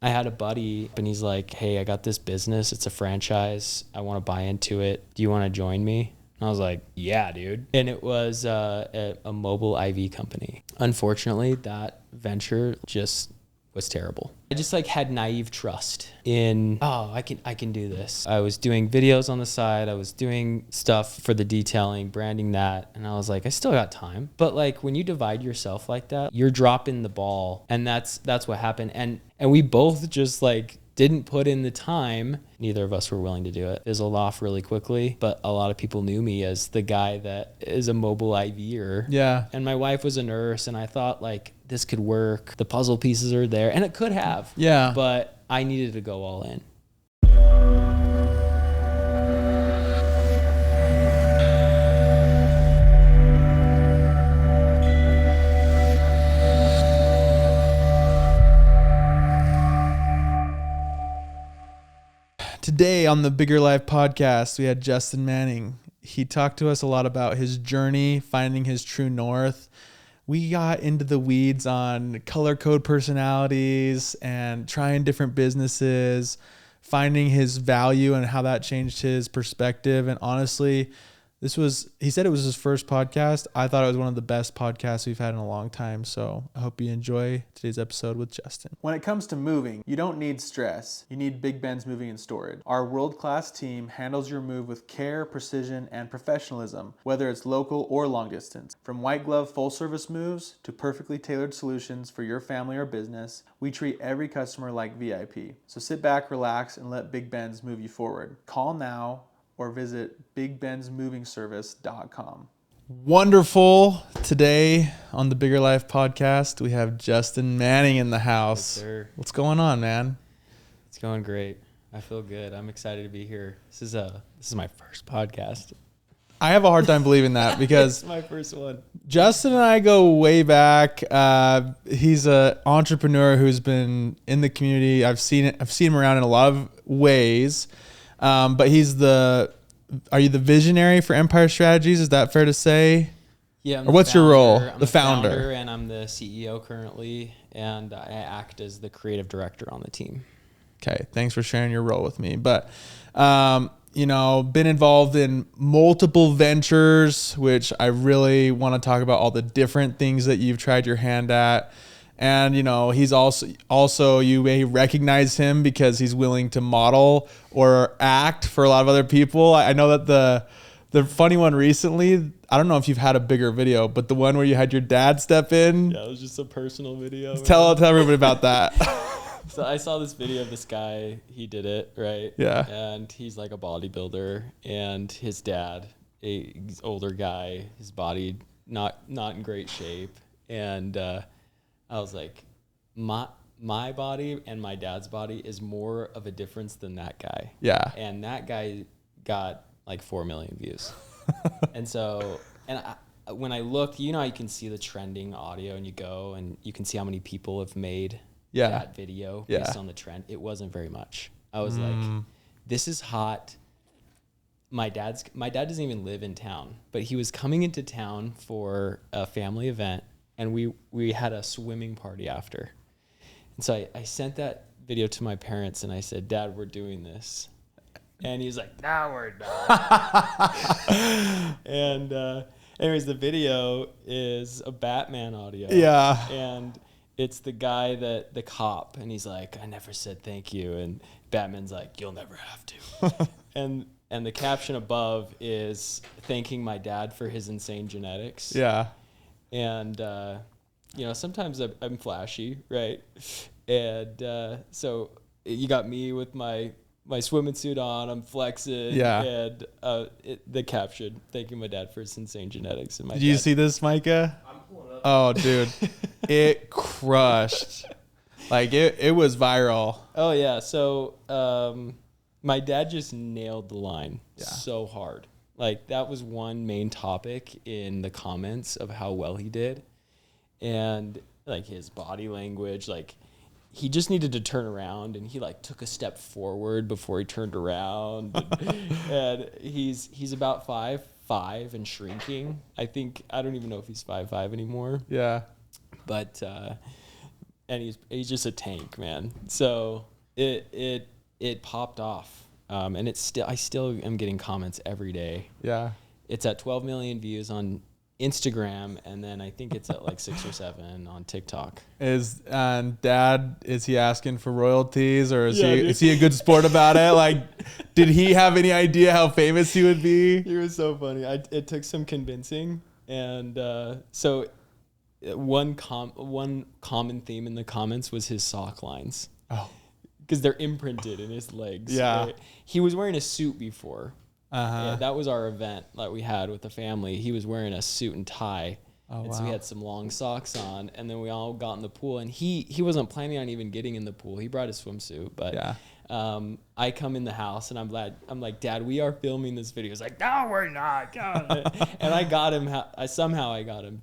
I had a buddy and he's like, hey, I got this business. It's a franchise. I want to buy into it. Do you want to join me? And I was like, yeah, dude. And it was a mobile IV company. Unfortunately, that venture just was terrible. I just like had naive trust in, I can do this. I was doing videos on the side. I was doing stuff for the detailing, branding that. And I was like, I still got time. But like when you divide yourself like that, you're dropping the ball. And that's what happened. And we both just like didn't put in the time. Neither of us were willing to do it. Fizzled off really quickly, but a lot of people knew me as the guy that is a mobile IVer. Yeah. And my wife was a nurse, and I thought like this could work. The puzzle pieces are there, and it could have. Yeah. But I needed to go all in. Today on the Bigger Life podcast, we had Justin Manning. He talked to us a lot about his journey, finding his true north. We got into the weeds on color code personalities and trying different businesses, finding his value and how that changed his perspective. And honestly, he said it was his first podcast. I thought it was one of the best podcasts we've had in a long time. So I hope you enjoy today's episode with Justin. When it comes to moving, you don't need stress. You need Big Ben's Moving and Storage. Our world-class team handles your move with care, precision, and professionalism, whether it's local or long distance. From white glove full service moves to perfectly tailored solutions for your family or business, we treat every customer like VIP. So sit back, relax, and let Big Ben's move you forward. Call now or visit bigbensmovingservice.com. Wonderful. Today on the Bigger Life podcast, we have Justin Manning in the house. Yes, sir. What's going on, man? It's going great. I feel good. I'm excited to be here. This is my first podcast. I have a hard time believing that because it's my first one. Justin and I go way back. He's an entrepreneur who's been in the community. I've seen him around in a lot of ways. But are you the visionary for Empire Strategies? Is that fair to say? Yeah. Or what's your role? I'm the founder. And I'm the CEO currently, and I act as the creative director on the team. Okay. Thanks for sharing your role with me. But, been involved in multiple ventures, which I really want to talk about all the different things that you've tried your hand at. And, he's also, you may recognize him because he's willing to model or act for a lot of other people. I know that the funny one recently, I don't know if you've had a bigger video, but the one where you had your dad step in. Yeah, it was just a personal video. Tell everybody about that. So I saw this video of this guy, he did it, right? Yeah. And he's like a bodybuilder, and his dad, he's older guy, his body not in great shape. And, I was like, my body and my dad's body is more of a difference than that guy. Yeah. And that guy got like 4 million views. And so, when I looked, how you can see the trending audio and you go and you can see how many people have made that video based on the trend. It wasn't very much. I was like, this is hot. My dad doesn't even live in town, but he was coming into town for a family event. And we had a swimming party after. And so I sent that video to my parents and I said, Dad, we're doing this. And he's like, no, we're not. And anyways, the video is a Batman audio. Yeah. And it's the guy the cop. And he's like, I never said thank you. And Batman's like, you'll never have to. And the caption above is thanking my dad for his insane genetics. Yeah. And, sometimes I'm flashy, right? And so you got me with my swimming suit on, I'm flexing. Yeah. And the caption, thanking my dad for his insane genetics. And Did you see this, Micah? I'm pulling up. Oh, dude. It crushed. Like, it was viral. Oh, yeah. So my dad just nailed the line so hard. Like, that was one main topic in the comments of how well he did. And, like, his body language, like, he just needed to turn around, and he, like, took a step forward before he turned around. And he's about 5'5" and shrinking. I don't even know if he's 5'5" anymore. Yeah. But and he's just a tank, man. So it popped off. And I still am getting comments every day. Yeah. It's at 12 million views on Instagram, and then I think it's at like 6 or 7 on TikTok. Dad, is he asking for royalties, or is he a good sport about it? Like, did he have any idea how famous he would be? He was so funny. It took some convincing, and so one common theme in the comments was his sock lines. Oh, because they're imprinted in his legs. Yeah. Right? He was wearing a suit before. Uh-huh. Yeah, that was our event that we had with the family. He was wearing a suit and tie. Oh, and wow. so we had some long socks on, and then we all got in the pool, and he wasn't planning on even getting in the pool. He brought a swimsuit, but Yeah. I come in the house, and I'm like, Dad, we are filming this video. He's like, no, we're not. And I got him. I got him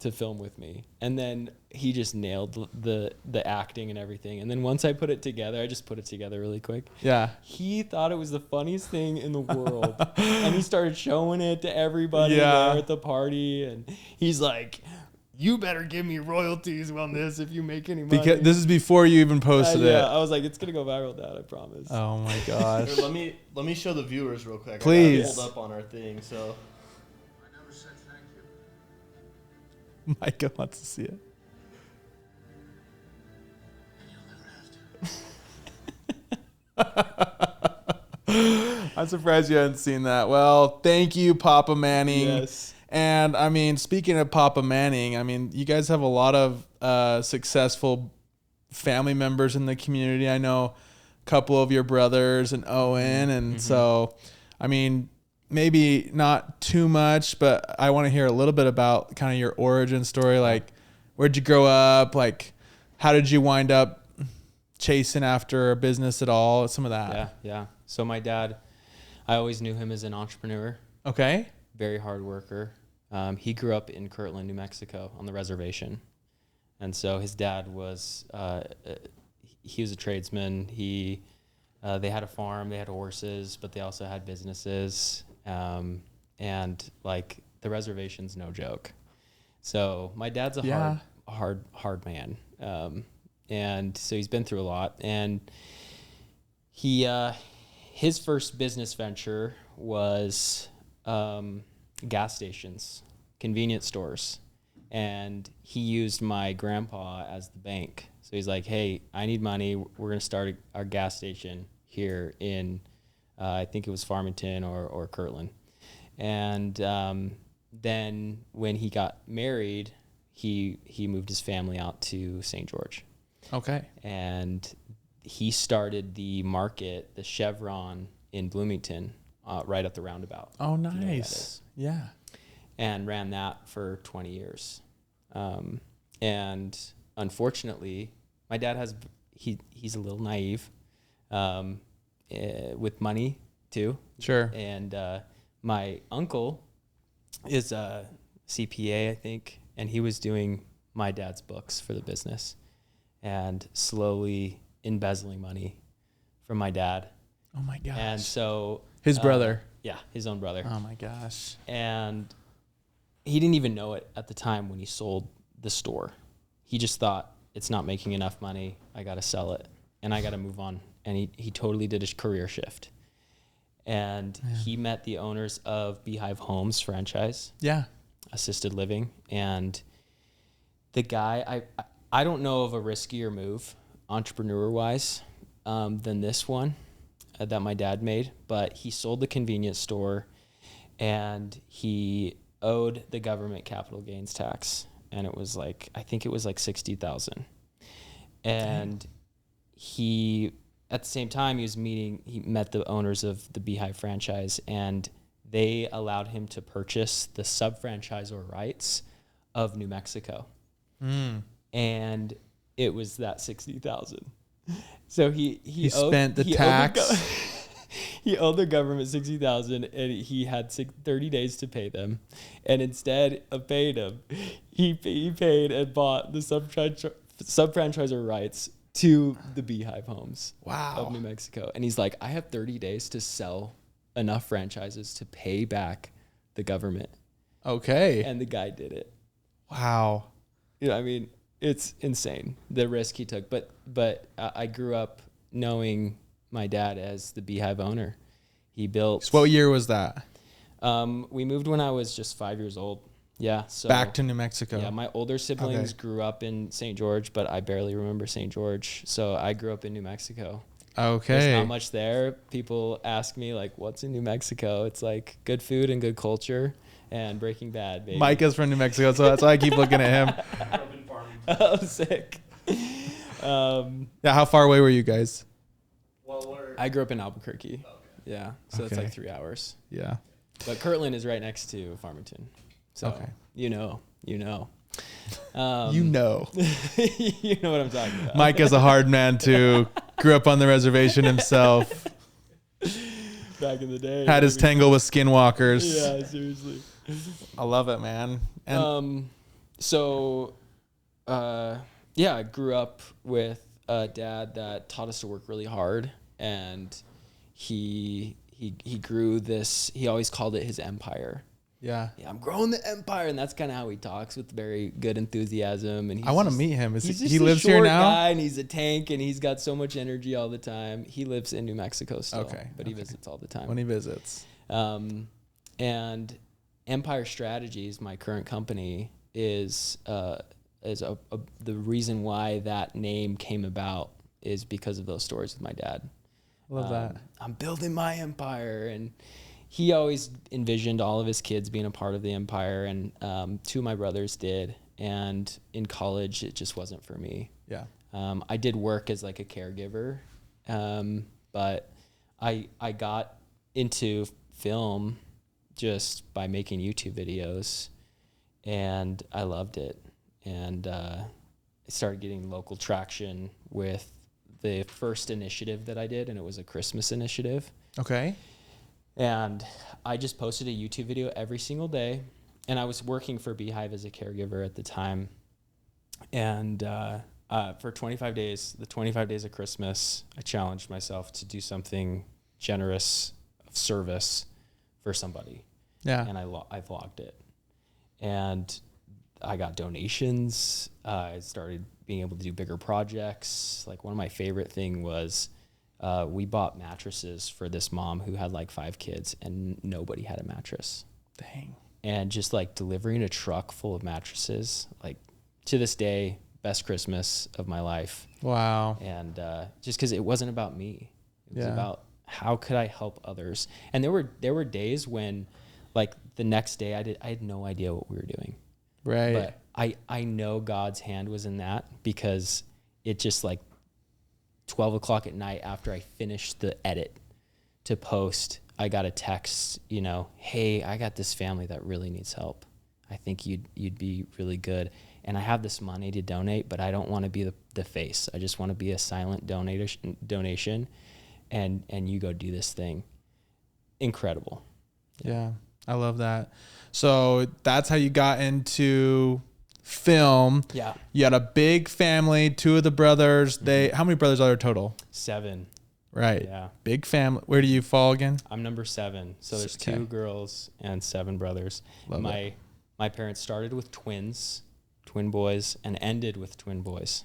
to film with me, and then he just nailed the acting and everything. And then once I put it together, I just put it together really quick. Yeah. He thought it was the funniest thing in the world, and he started showing it to everybody Yeah. there at the party. And he's like, "You better give me royalties on this if you make any money." Because this is before you even posted it. Yeah, I was like, "It's gonna go viral, Dad. I promise." Oh my gosh. Here, let me show the viewers real quick. Please. I got it pulled up on our thing, so. I never said thank you. Micah wants to see it. And you'll never have to. I'm surprised you hadn't seen that. Well, thank you, Papa Manning. Yes. And I mean, speaking of Papa Manning, I mean, you guys have a lot of successful family members in the community. I know a couple of your brothers and Owen. And so, I mean, maybe not too much, but I want to hear a little bit about kind of your origin story. Like, where'd you grow up? Like, how did you wind up chasing after a business at all? Some of that. Yeah. So my dad, I always knew him as an entrepreneur, Okay. very hard worker. He grew up in Kirtland, New Mexico, on the reservation, and so his dad was he was a tradesman. They had a farm, they had horses, but they also had businesses, and like the reservation's no joke. So my dad's a hard man, and so he's been through a lot. And his first business venture was gas stations, convenience stores, and he used my grandpa as the bank. So he's like, "Hey, I need money. We're gonna start our gas station here in, I think it was Farmington or Kirtland." And then when he got married, he moved his family out to St. George, Okay. and he started the market, the Chevron in Bloomington, right at the roundabout. Oh, if you know what that nice. is. Yeah. And ran that for 20 years. And unfortunately, my dad he's a little naive with money too. Sure. And my uncle is a CPA, I think, and he was doing my dad's books for the business and slowly embezzling money from my dad. Oh my gosh. And so His brother. Yeah, his own brother. Oh my gosh. And he didn't even know it at the time when he sold the store. He just thought, it's not making enough money. I got to sell it and I got to move on. And he totally did a career shift. And he met the owners of Beehive Homes franchise, Yeah. assisted living. And the guy, I don't know of a riskier move entrepreneur wise than this one that my dad made, but he sold the convenience store and he owed the government capital gains tax. And it was like, I think it was like 60,000. And he, at the same time, he met the owners of the Beehive franchise, and they allowed him to purchase the sub-franchisor rights of New Mexico. And it was that 60,000. So he spent the tax. He owed the government 60,000, and he had 30 days to pay them. And instead of paying them, he paid and bought the sub-franchisor rights to the Beehive Homes of New Mexico. And he's like, I have 30 days to sell enough franchises to pay back the government. Okay. And the guy did it. Wow. You know, I mean, it's insane the risk he took. But I grew up knowing my dad as the Beehive owner. He built. So what year was that? We moved when I was just 5 years old. Yeah. So Back to New Mexico. Yeah, my older siblings grew up in St. George, but I barely remember St. George. So I grew up in New Mexico. Okay. There's not much there. People ask me like, what's in New Mexico? It's like good food and good culture and Breaking Bad, baby. Micah's from New Mexico, so that's why I keep looking at him. Oh, sick. Yeah, how far away were you guys? Well, I grew up in Albuquerque. Okay. Yeah, so it's Okay. like 3 hours. Yeah. But Kirtland is right next to Farmington. So, Okay. you know. You know. you know what I'm talking about. Micah's a hard man too. Grew up on the reservation himself. Back in the day. Had his tangle with skinwalkers. Yeah, seriously. I love it, man. And I grew up with a dad that taught us to work really hard, and he grew this. He always called it his empire. yeah. Yeah, I'm growing the empire, and that's kind of how he talks with very good enthusiasm. And I want to meet him. He's He just a lives here short now? guy, and he's a tank, and he's got so much energy all the time. He lives in New Mexico still, Okay, but he okay. visits all the time. When he visits. And Empire Strategies, my current company, is the reason why that name came about is because of those stories with my dad. Love that. I'm building my empire, and he always envisioned all of his kids being a part of the empire, and 2 of my brothers did. And in college, it just wasn't for me. Yeah. I did work as like a caregiver, but I got into film just by making YouTube videos, and I loved it. And I started getting local traction with the first initiative that I did, and it was a Christmas initiative. Okay. And I just posted a YouTube video every single day, and I was working for Beehive as a caregiver at the time. And for 25 days, the 25 days of Christmas, I challenged myself to do something generous of service for somebody. Yeah. And I vlogged it. And I got donations. I started being able to do bigger projects. Like one of my favorite thing was we bought mattresses for this mom who had like 5 kids, and nobody had a mattress. Dang. And just like delivering a truck full of mattresses, like to this day, best Christmas of my life. Wow. And just because it wasn't about me, it was Yeah. about how could I help others. And there were days when, like the next day, I had no idea what we were doing. Right. But I know God's hand was in that, because it just like 12 o'clock at night after I finished the edit to post, I got a text, hey, I got this family that really needs help. I think you'd be really good. And I have this money to donate, but I don't want to be the face. I just want to be a silent donation. And you go do this thing. Incredible. Yeah. I love that. So that's how you got into film. Yeah. You had a big family, 2 of the brothers. How many brothers are there total? 7. Right. Yeah. Big family. Where do you fall again? I'm number 7. So there's Okay. 2 girls and 7 brothers. Love My parents started with twin boys, and ended with twin boys.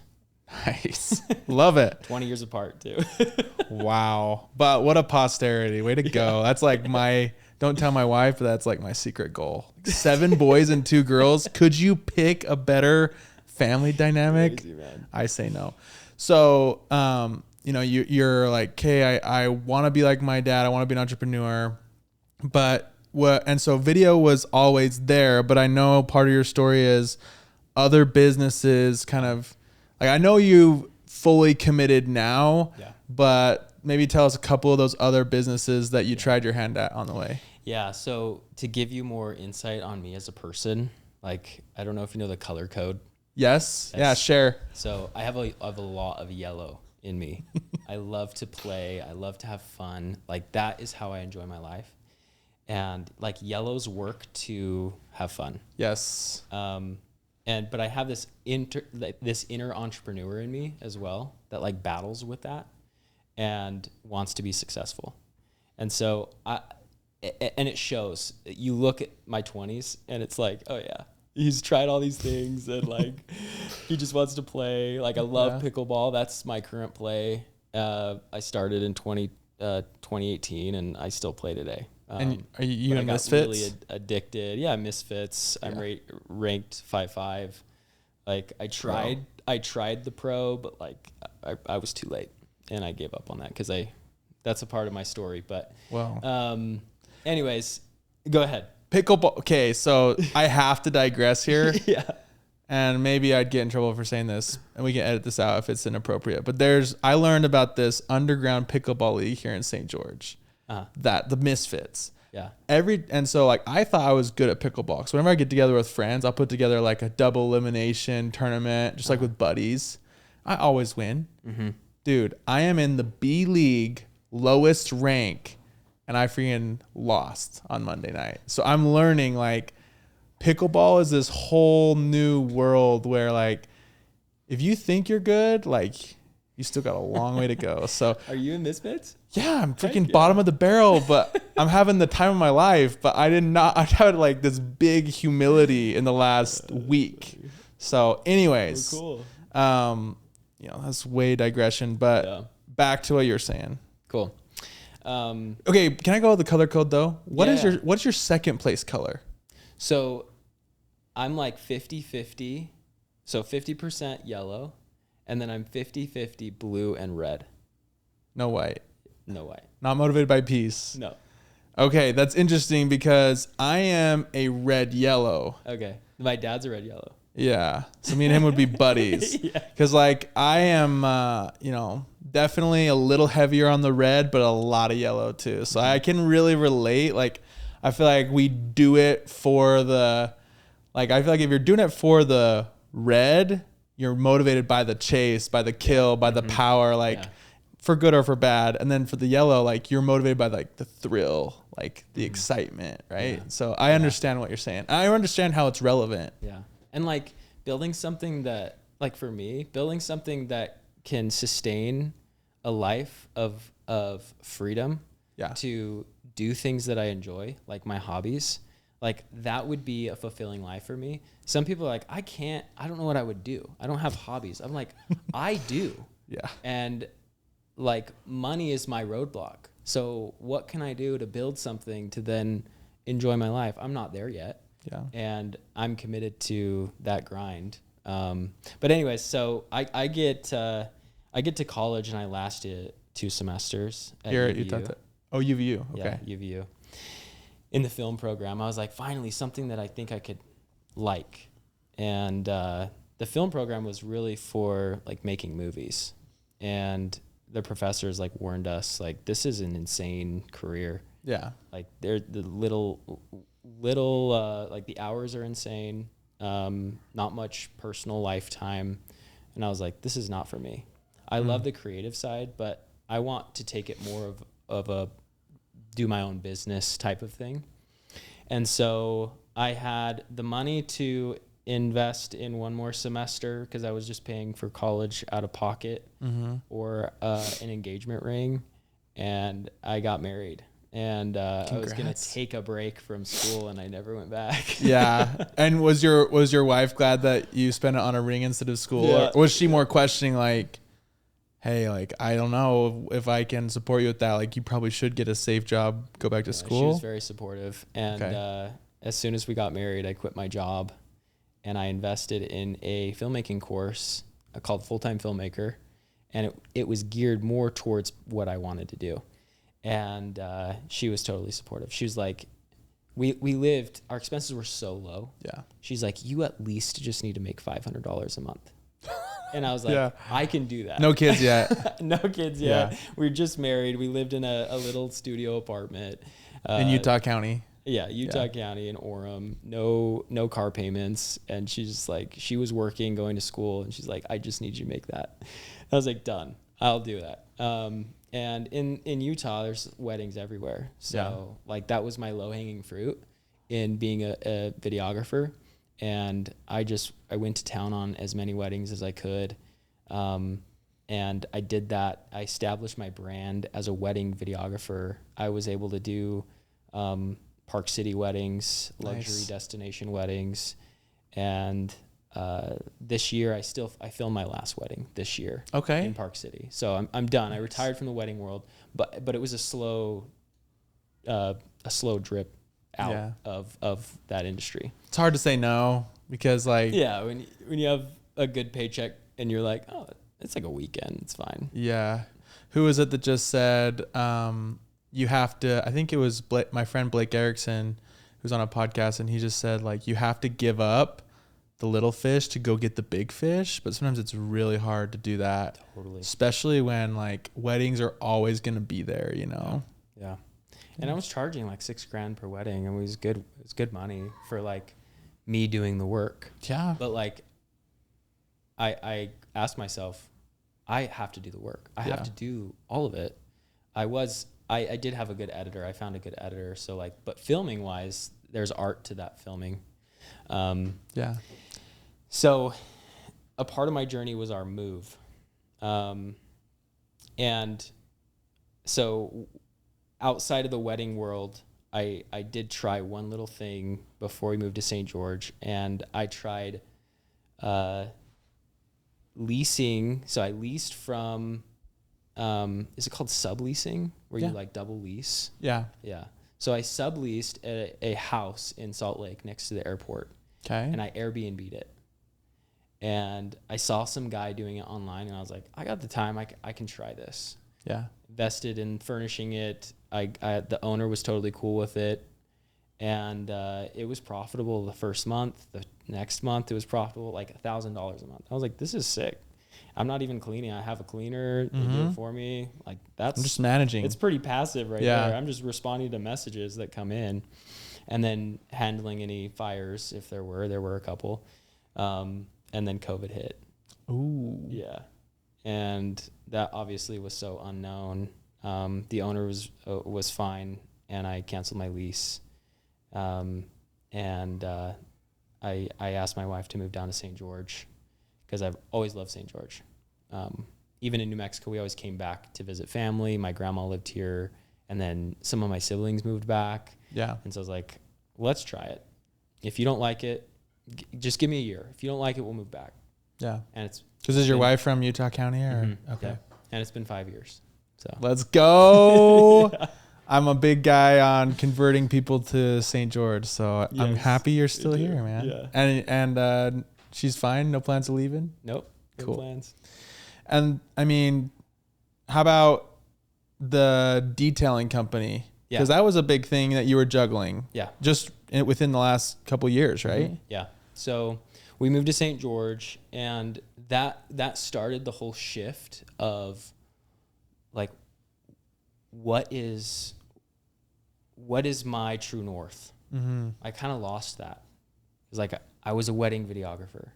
Nice. Love it. 20 years apart too. Wow. But what a posterity. Way to go. That's like don't tell my wife, but that's like my secret goal. 7 boys and 2 girls. Could you pick a better family dynamic? Crazy, man. I say no. So, you're like, okay, I want to be like my dad. I want to be an entrepreneur. But so video was always there, but I know part of your story is other businesses kind of like, I know you fully committed now, Yeah. but maybe tell us a couple of those other businesses that you tried your hand at on the way. Yeah. So to give you more insight on me as a person, like, I don't know if you know the color code. Yes. Yeah. That's- Share. So I have a lot of yellow in me. I love to play. I love to have fun. Like, that is how I enjoy my life. And like, yellows work to have fun. Yes. But I have this inner entrepreneur in me as well that like battles with that and wants to be successful. And so and it shows. You look at my 20s and it's like, oh yeah, he's tried all these things and like he just wants to play. Like I love pickleball. That's my current play. I started in 2018 and I still play today. And are you in I got Misfits? really addicted. Yeah, Misfits. I'm ranked 5'5". Like I tried the pro, but like I was too late and I gave up on that because that's a part of my story. But anyways, go ahead. Pickleball. Okay, so I have to digress here. Yeah. And maybe I'd get in trouble for saying this, and we can edit this out if it's inappropriate. But I learned about this underground pickleball league here in St. George. That the Misfits. Yeah. So like I thought I was good at pickleball. So whenever I get together with friends, I'll put together like a double elimination tournament, just like with buddies. I always win. Mm-hmm. Dude, I am in the B League lowest rank, and I freaking lost on Monday night. So I'm learning like pickleball is this whole new world where like if you think you're good, like you still got a long way to go. So are you in Misfits? Yeah, I'm freaking bottom of the barrel, but I'm having the time of my life. But I had like this big humility in the last week. So anyways, cool. That's way digression, but back to what you're saying. Cool. Okay, can I go with the color code though? What's your second place color? So I'm like 50-50. So 50% yellow, and then I'm 50-50 blue and red. No white. No white. Not motivated by peace. No. Okay, that's interesting because I am a red yellow. Okay. My dad's a red yellow. Yeah. So me and him would be buddies. Because like I am, definitely a little heavier on the red, but a lot of yellow too. So I can really relate. Like I feel like we do it for I feel like if you're doing it for the red, you're motivated by the chase, by the kill, by the power, for good or for bad. And then for the yellow, like you're motivated by like the thrill, like the excitement, right? Yeah. So I understand what you're saying. I understand how it's relevant. Yeah. And like building something that, like for me, building something that can sustain a life of freedom to do things that I enjoy, like my hobbies, like that would be a fulfilling life for me. Some people are like, I don't know what I would do. I don't have hobbies. I'm like, I do. Yeah. And like money is my roadblock. So what can I do to build something to then enjoy my life? I'm not there yet. Yeah. And I'm committed to that grind. But anyways, so I get to college and I lasted 2 semesters at UVU. UVU. Okay. Yeah, UVU. In the film program, I was like, finally something that I think I could like. And the film program was really for like making movies. And the professors like warned us like, this is an insane career. Yeah. Like they're the little like the hours are insane. Not much personal lifetime. And I was like, this is not for me. I love the creative side, but I want to take it more of a do my own business type of thing. And so I had the money to invest in one more semester because I was just paying for college out of pocket or an engagement ring. And I got married. And I was going to take a break from school and I never went back. Yeah. And was your wife glad that you spent it on a ring instead of school? Yeah. Or was she more questioning like, hey, like, I don't know if I can support you with that. Like, you probably should get a safe job, go back to school. She was very supportive. And as soon as we got married, I quit my job and I invested in a filmmaking course called Full-Time Filmmaker. And it was geared more towards what I wanted to do. And she was totally supportive. She was like, our expenses were so low. Yeah. She's like, you at least just need to make $500 a month. And I was like, I can do that. No kids yet. No kids yet. Yeah. We were just married. We lived in a little studio apartment. In Utah County. Yeah, Utah County in Orem. No car payments. And she's just like, she was working, going to school. And she's like, I just need you to make that. I was like, done. I'll do that. And in Utah, there's weddings everywhere. So like that was my low hanging fruit in being a videographer. And I went to town on as many weddings as I could. And I did that. I established my brand as a wedding videographer. I was able to do Park City weddings, luxury destination weddings. And this year I filmed my last wedding this year Okay. in Park City. So I'm done. I retired from the wedding world, but it was a slow drip out Yeah. of that industry. It's hard to say no because like, Yeah, when you have a good paycheck and you're like, oh, it's like a weekend, it's fine. yeah. Who was it that just said, you have to, I think it was my friend Blake Erickson, who's on a podcast, and he just said like, you have to give up the little fish to go get the big fish. But sometimes it's really hard to do that. Totally. Especially when like weddings are always going to be there, you know? Yeah. And I was charging like $6,000 per wedding, and it was good. It was good money for like me doing the work. Yeah. But like, I asked myself, I have to do the work. I have to do all of it. I did have a good editor. I found a good editor. So like, but filming wise, there's art to that filming. Yeah. So a part of my journey was our move. And so outside of the wedding world, I did try one little thing before we moved to St. George, and I tried leasing. So I leased from, is it called subleasing, where you like double lease? Yeah. Yeah. So I subleased a house in Salt Lake next to the airport, Okay. and I Airbnb'd it. And I saw some guy doing it online, and I was like, I got the time. I can try this. Yeah. Invested in furnishing it. The owner was totally cool with it, and it was profitable the first month. The next month it was profitable, like $1,000 a month. I was like, this is sick. I'm not even cleaning. I have a cleaner. They do it for me. Like I'm just managing. It's pretty passive right Yeah. there. I'm just responding to messages that come in, and then handling any fires if there were a couple, and then COVID hit. Ooh. Yeah. And that obviously was so unknown. The owner was fine, and I canceled my lease. I asked my wife to move down to St. George because I've always loved St. George. Even in New Mexico, we always came back to visit family. My grandma lived here, and then some of my siblings moved back. Yeah. And so I was like, let's try it. If you don't like it, just give me a year. If you don't like it, we'll move back. Yeah. And it's Because is your wife from Utah County or? Okay. yeah. And it's been 5 years. So Let's go. Yeah. I'm a big guy on converting people to St. George, so I'm Yes, happy you're still me too. here, man. Yeah. And she's fine. No plans of leaving. nope. No Cool. plans. And I mean, how about the detailing company? Yeah. Because that was a big thing that you were juggling. Yeah. Just within the last couple years, right? Yeah. So we moved to St. George, and that started the whole shift of like, what is my true north? Mm-hmm. I kind of lost that. It was like I was a wedding videographer,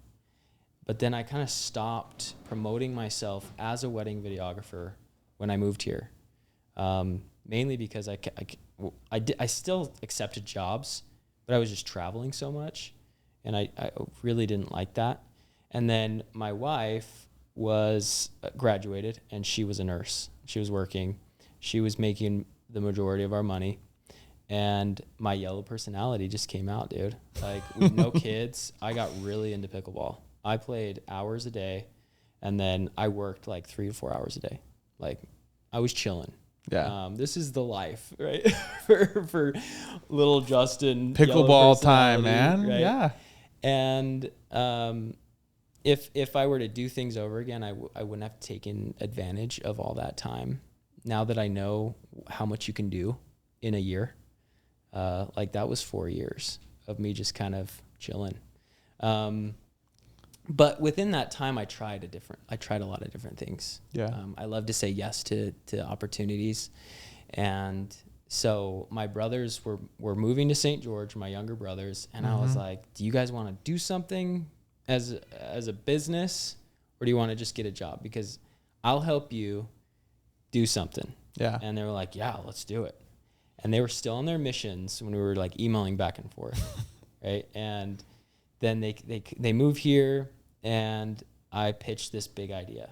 but then I kind of stopped promoting myself as a wedding videographer when I moved here, mainly because I still accepted jobs, but I was just traveling so much, and I really didn't like that. And then my wife was graduated, and she was a nurse. She was working. She was making the majority of our money. And my yellow personality just came out, dude. Like, with no kids, I got really into pickleball. I played hours a day, and then I worked like 3 to 4 hours a day. Like, I was chilling. Yeah. This is the life, right? for little Justin. yellow Pickleball time, personality, man. right? Yeah. And if I were to do things over again, I wouldn't have taken advantage of all that time. Now that I know how much you can do in a year, like that was 4 years of me just kind of chilling. But within that time, I tried a lot of different things. Yeah. I love to say yes to opportunities. And so my brothers were moving to St. George, my younger brothers. And I was like, do you guys want to do something as a business, or do you want to just get a job? Because I'll help you do something. Yeah. And they were like, yeah, let's do it. And they were still on their missions when we were like emailing back and forth. Right. And then they moved here, and I pitched this big idea.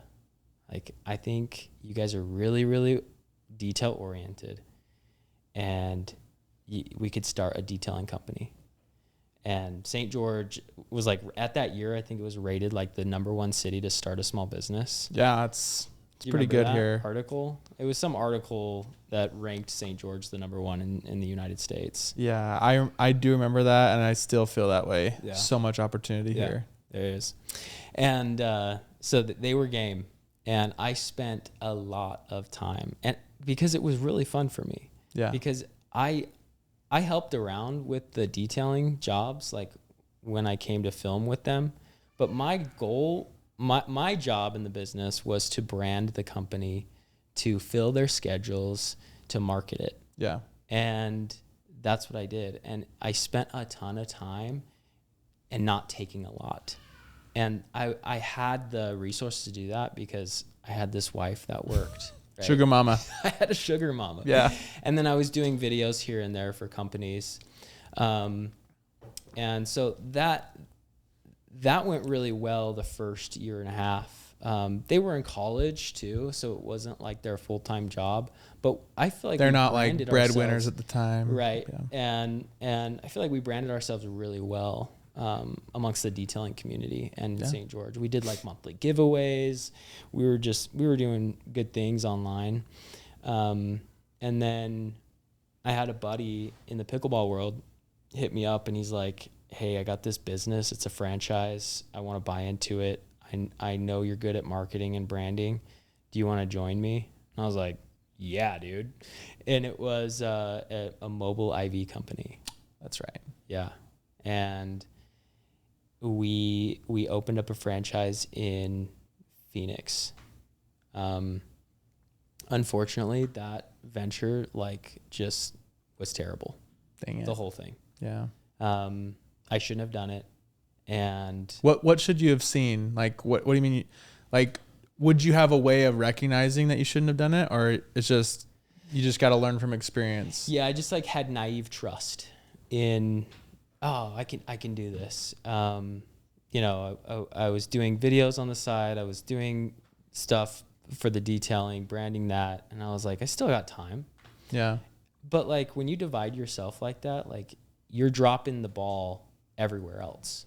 Like, I think you guys are really, really detail oriented, and we could start a detailing company. And St. George was like, at that year, I think it was rated like the #1 city to start a small business. Yeah, it's Do you pretty remember good that here. article? It was some article that ranked St. George the #1 in the United States. Yeah, I do remember that, and I still feel that way. Yeah. So much opportunity Yeah. here. There is. And so they were game. And I spent a lot of time. And because it was really fun for me. Yeah. Because I helped around with the detailing jobs, like when I came to film with them. But my goal, my job in the business was to brand the company, to fill their schedules, to market it. Yeah. And that's what I did. And I spent a ton of time and not taking a lot. And I had the resources to do that because I had this wife that worked. Right? Sugar mama. I had a sugar mama. Yeah. And then I was doing videos here and there for companies. And so that went really well the first year and a half. They were in college too, so it wasn't like their full-time job. But I feel like They're we not like branded breadwinners ourselves- at the time. right? Yeah. And I feel like we branded ourselves really well amongst the detailing community and Yeah. St. George. We did like monthly giveaways. We were doing good things online. And then I had a buddy in the pickleball world hit me up and he's like, "Hey, I got this business. It's a franchise. I want to buy into it. I know you're good at marketing and branding. Do you want to join me?" And I was like, "Yeah, dude." And it was a mobile IV company. That's right. Yeah. And we opened up a franchise in Phoenix. Unfortunately, that venture just was terrible. Dang it. The whole thing. Yeah. I shouldn't have done it. And What should you have seen? Like, what do you mean? Like, would you have a way of recognizing that you shouldn't have done it? Or it's just, you just got to learn from experience? yeah, I just had naive trust in, I can do this. I was doing videos on the side. I was doing stuff for the detailing, branding that. And I was like, I still got time. Yeah. But like when you divide yourself like that, like you're dropping the ball everywhere else.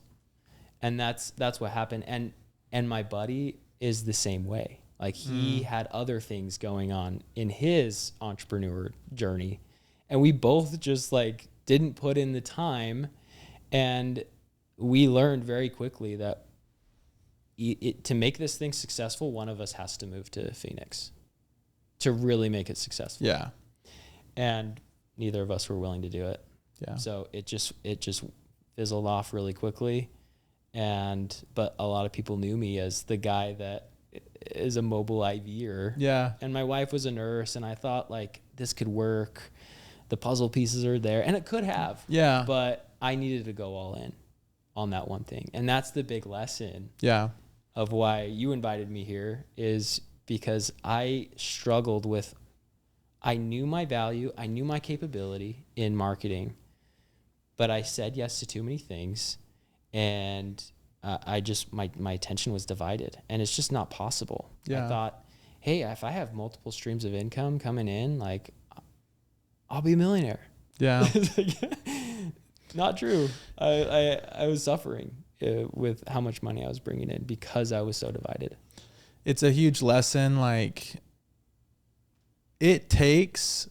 And that's what happened. And my buddy is the same way. Like he had other things going on in his entrepreneur journey. And we both just like didn't put in the time. And we learned very quickly that to make this thing successful, one of us has to move to Phoenix to really make it successful. Yeah. And neither of us were willing to do it. Yeah. So it just fizzled off really quickly. But a lot of people knew me as the guy that is a mobile IVer. Yeah. And my wife was a nurse, and I thought like this could work. The puzzle pieces are there, and it could have. Yeah. But I needed to go all in on that one thing. And that's the big lesson Yeah. of why you invited me here, is because I struggled with, I knew my value, I knew my capability in marketing, but I said yes to too many things, and my attention was divided, and it's just not possible. Yeah. I thought, hey, if I have multiple streams of income coming in, like I'll be a millionaire. Yeah. It's like, not true. I was suffering with how much money I was bringing in because I was so divided. It's a huge lesson. Like, it takes,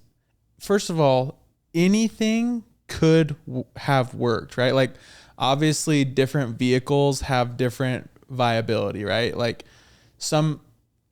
first of all, anything could have worked, right? Like, obviously different vehicles have different viability, right? Like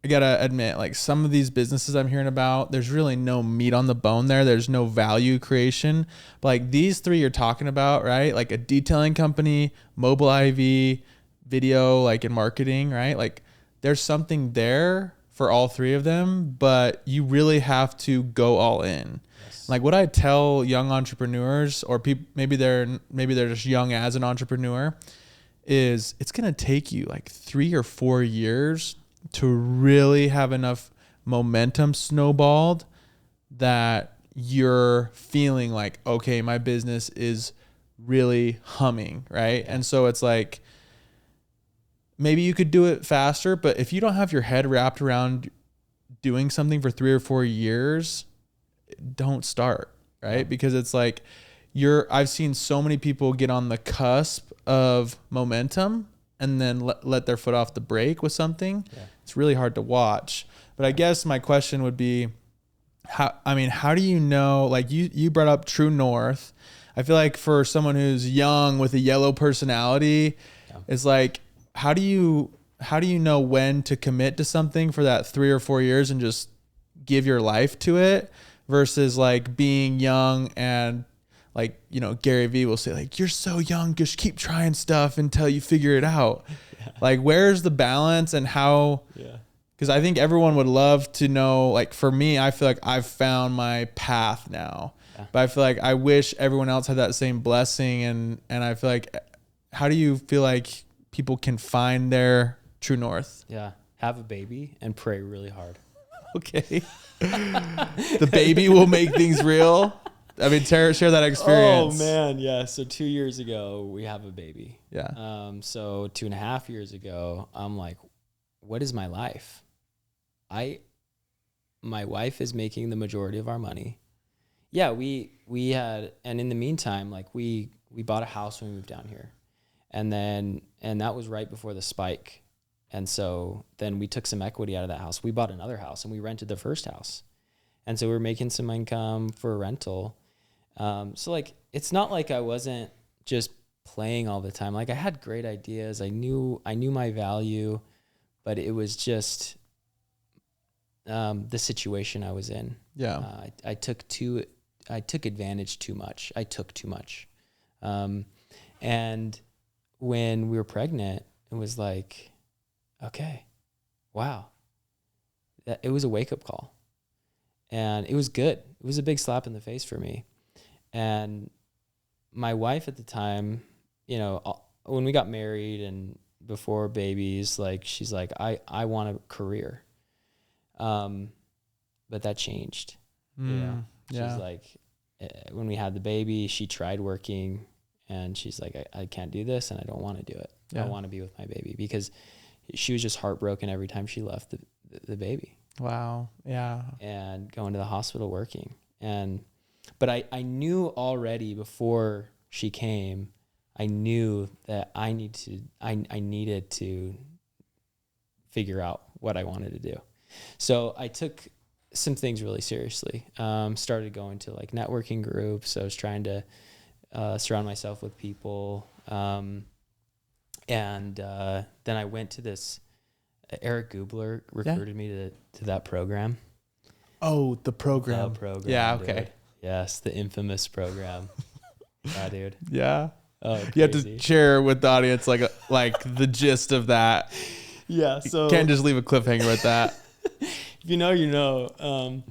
I gotta admit, like some of these businesses I'm hearing about, there's really no meat on the bone there. There's no value creation. But like these three you're talking about, right? Like a detailing company, mobile IV, video, like in marketing, right? Like there's something there for all three of them, but you really have to go all in. Yes. Like what I tell young entrepreneurs, or people, maybe they're just young as an entrepreneur, is it's going to take you like 3 or 4 years to really have enough momentum snowballed that you're feeling like, okay, my business is really humming, right? And so it's like, maybe you could do it faster, but if you don't have your head wrapped around doing something for 3 or 4 years, don't start, right? Because it's like I've seen so many people get on the cusp of momentum and then let their foot off the brake with something. Yeah. It's really hard to watch. But I guess my question would be, how do you know, like you brought up True North. I feel like for someone who's young with a yellow personality, it's like, how do you know when to commit to something for that 3 or 4 years and just give your life to it versus like being young and like, Gary Vee will say like, you're so young, just keep trying stuff until you figure it out. Yeah. Like, where's the balance and how, because I think everyone would love to know, like for me, I feel like I've found my path now, but I feel like I wish everyone else had that same blessing. And I feel like, how do you feel like people can find their true north? Yeah. Have a baby and pray really hard. Okay. The baby will make things real. I mean, share that experience. Oh man. Yeah. So 2 years ago we have a baby. Yeah. So 2.5 years ago, I'm like, what is my life? My wife is making the majority of our money. Yeah. We had, and in the meantime, like we bought a house when we moved down here, and that was right before the spike. And so then we took some equity out of that house. We bought another house and we rented the first house. And so we were making some income for a rental. So like, it's not like I wasn't just playing all the time. Like I had great ideas. I knew my value, but it was just, the situation I was in. Yeah. I took advantage too much. I took too much. And when we were pregnant, it was like, okay, wow. It was a wake-up call. And it was good. It was a big slap in the face for me. And my wife at the time, when we got married and before babies, like she's like, I want a career. But that changed. Yeah. She's like, when we had the baby, she tried working and she's like, I can't do this and I don't want to do it. Yeah. I want to be with my baby, because she was just heartbroken every time she left the baby. Wow. Yeah. And going to the hospital working. But I knew already before she came, I knew that I needed to figure out what I wanted to do. So I took some things really seriously. Started going to like networking groups. I was trying to surround myself with people. And then I went to this, Eric Gubler recruited me to that program. Oh, the program. Yeah. Okay. Dude. Yes. The infamous program. Yeah, dude. Yeah. Oh, you have to share with the audience like the gist of that. Yeah. So you can't just leave a cliffhanger with that. If you know, you know.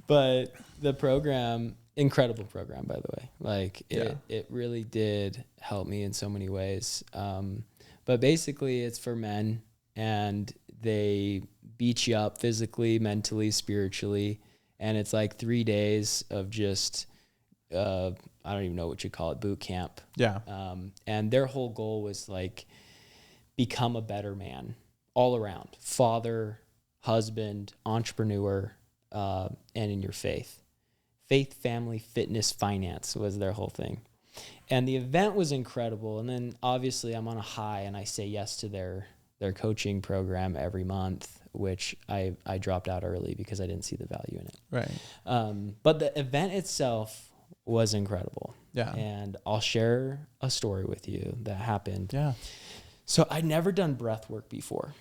But the program, incredible program, by the way. Like it really did help me in so many ways. But basically it's for men, and they beat you up physically, mentally, spiritually. And it's like 3 days of just, I don't even know what you call it, boot camp. Yeah. And their whole goal was like, become a better man all around. Father, husband, entrepreneur, and in your faith. Faith, family, fitness, finance was their whole thing. And the event was incredible. And then obviously I'm on a high and I say yes to their coaching program every month, which I dropped out early because I didn't see the value in it. Right. But the event itself was incredible. Yeah. And I'll share a story with you that happened. Yeah. So I'd never done breath work before.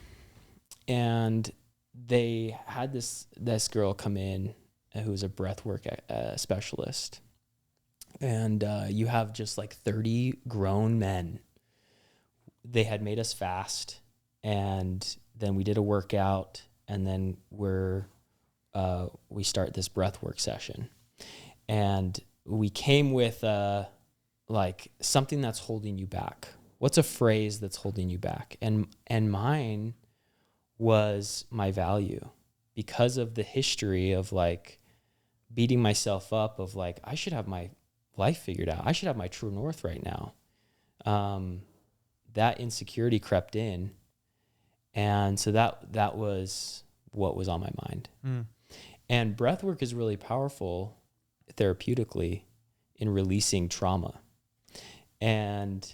And they had this girl come in who was a breath work specialist. And you have just like 30 grown men. They had made us fast, and then we did a workout, and then we start this breath work session. And we came with like something that's holding you back. What's a phrase that's holding you back? And mine was my value, because of the history of like beating myself up of like, I should have my life figured out. I should have my true north right now. That insecurity crept in. And so that was what was on my mind. And breath work is really powerful therapeutically in releasing trauma. And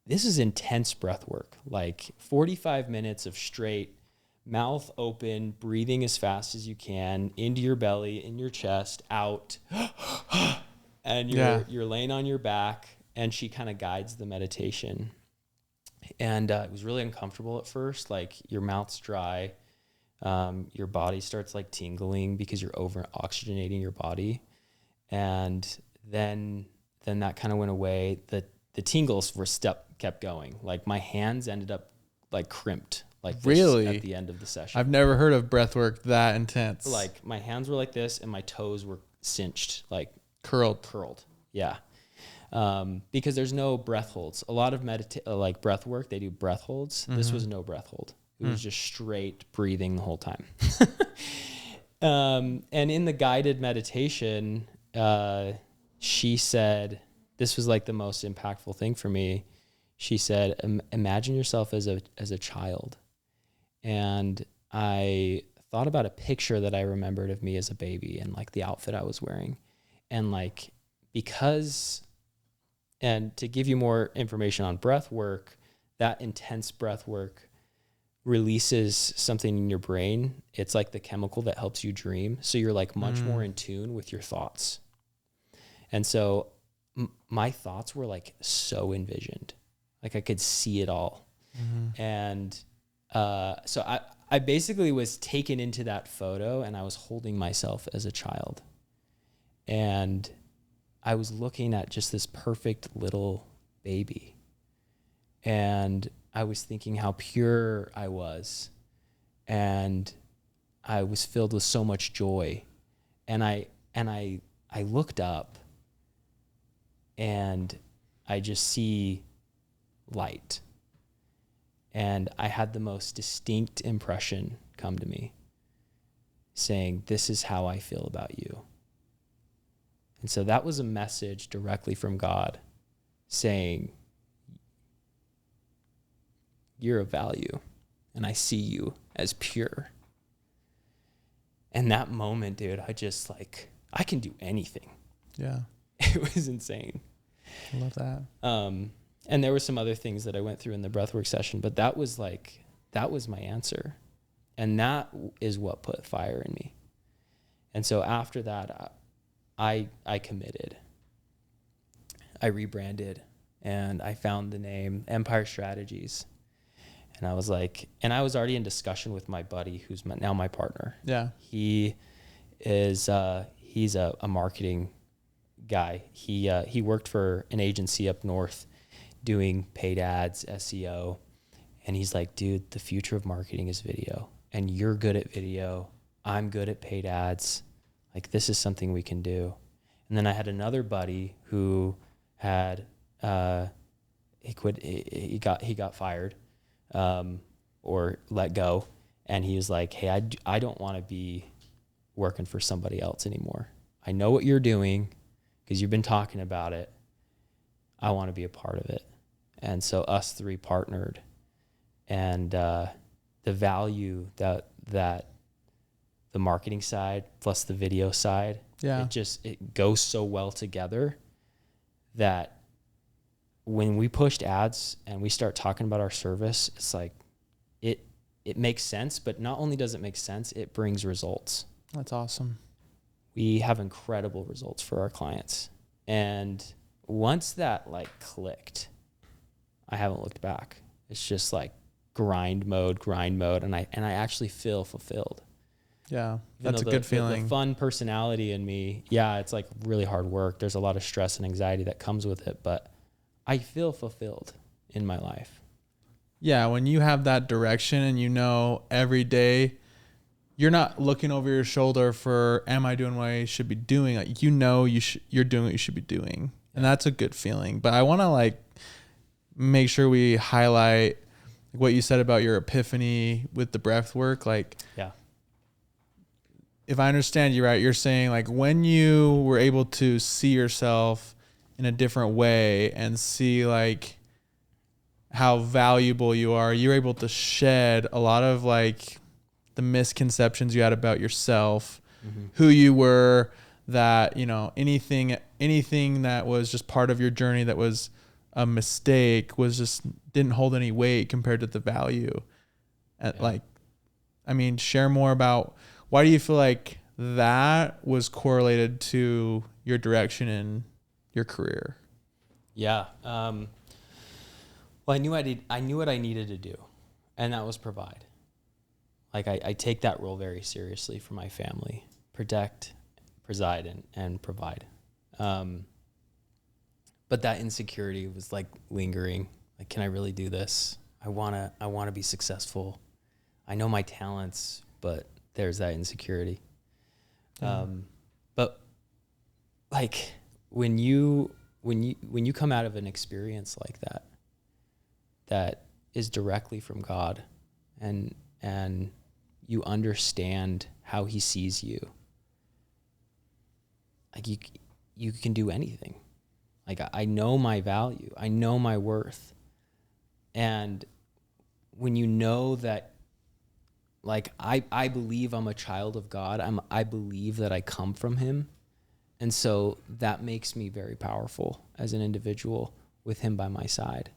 this is intense breath work, like 45 minutes of straight mouth open, breathing as fast as you can into your belly, in your chest, out. And you're laying on your back, and she kind of guides the meditation. And it was really uncomfortable at first. Like your mouth's dry. Your body starts like tingling because you're over oxygenating your body. And then that kind of went away. The tingles kept going. Like my hands ended up like crimped like this Really? at the end of the session. I've never heard of breath work that intense. Like my hands were like this and my toes were cinched, like curled. Yeah. Because there's no breath holds. A lot of like breath work, they do breath holds. This was no breath hold. It was just straight breathing the whole time. And in the guided meditation, she said, this was like the most impactful thing for me. She said, imagine yourself as a child. And I thought about a picture that I remembered of me as a baby and like the outfit I was wearing. And like, and to give you more information on breath work, that intense breath work releases something in your brain. It's like the chemical that helps you dream. So you're like much more in tune with your thoughts. And so my thoughts were like so envisioned, like I could see it all. And so I basically was taken into that photo, and I was holding myself as a child. And I was looking at just this perfect little baby. And I was thinking how pure I was. And I was filled with so much joy. And I looked up, and I just see light. And I had the most distinct impression come to me saying, this is how I feel about you. And so that was a message directly from God saying, you're of value, and I see you as pure. And that moment, dude, I just like, I can do anything. Yeah. It was insane. I love that. And there were some other things that I went through in the breathwork session, but that was my answer. And that is what put fire in me. And so after that, I committed. I rebranded, and I found the name Empire Strategies. And I was like, and I was already in discussion with my buddy, who's now my partner. Yeah. He is, he's a marketing guy. He worked for an agency up north doing paid ads, SEO. And he's like, dude, the future of marketing is video, and you're good at video. I'm good at paid ads. Like, this is something we can do. And then I had another buddy who had, he quit, he got fired, or let go. And he was like, hey, I don't want to be working for somebody else anymore. I know what you're doing because you've been talking about it. I want to be a part of it. And so us three partnered, and the value that the marketing side plus the video side, it goes so well together that when we pushed ads and we start talking about our service, it's like it makes sense, but not only does it make sense, it brings results. That's awesome. We have incredible results for our clients. And once that like clicked, I haven't looked back. It's just like grind mode. And I actually feel fulfilled. Yeah. That's a good feeling. The fun personality in me. Yeah. It's like really hard work. There's a lot of stress and anxiety that comes with it, but I feel fulfilled in my life. Yeah. When you have that direction and you know every day you're not looking over your shoulder for, am I doing what I should be doing? Like, you know, you're doing what you should be doing. And that's a good feeling. But I want to like make sure we highlight what you said about your epiphany with the breath work. Like, yeah, if I understand you right, you're saying like when you were able to see yourself in a different way and see like how valuable you are, you're able to shed a lot of like the misconceptions you had about yourself, who you were, that, you know, anything that was just part of your journey that was a mistake was just didn't hold any weight compared to the value. Like, I mean, share more about why do you feel like that was correlated to your direction in your career? Yeah. Well, I knew what I needed to do, and that was provide. Like I take that role very seriously for my family, protect, preside, and provide. But that insecurity was like lingering. Like, can I really do this? I wanna be successful. I know my talents, but there's that insecurity. But like when you come out of an experience like that is directly from God, and you understand how he sees you, like you can do anything. Like I know my value, I know my worth. And when you know that, like I believe I'm a child of God, I believe that I come from him. And so that makes me very powerful as an individual with him by my side.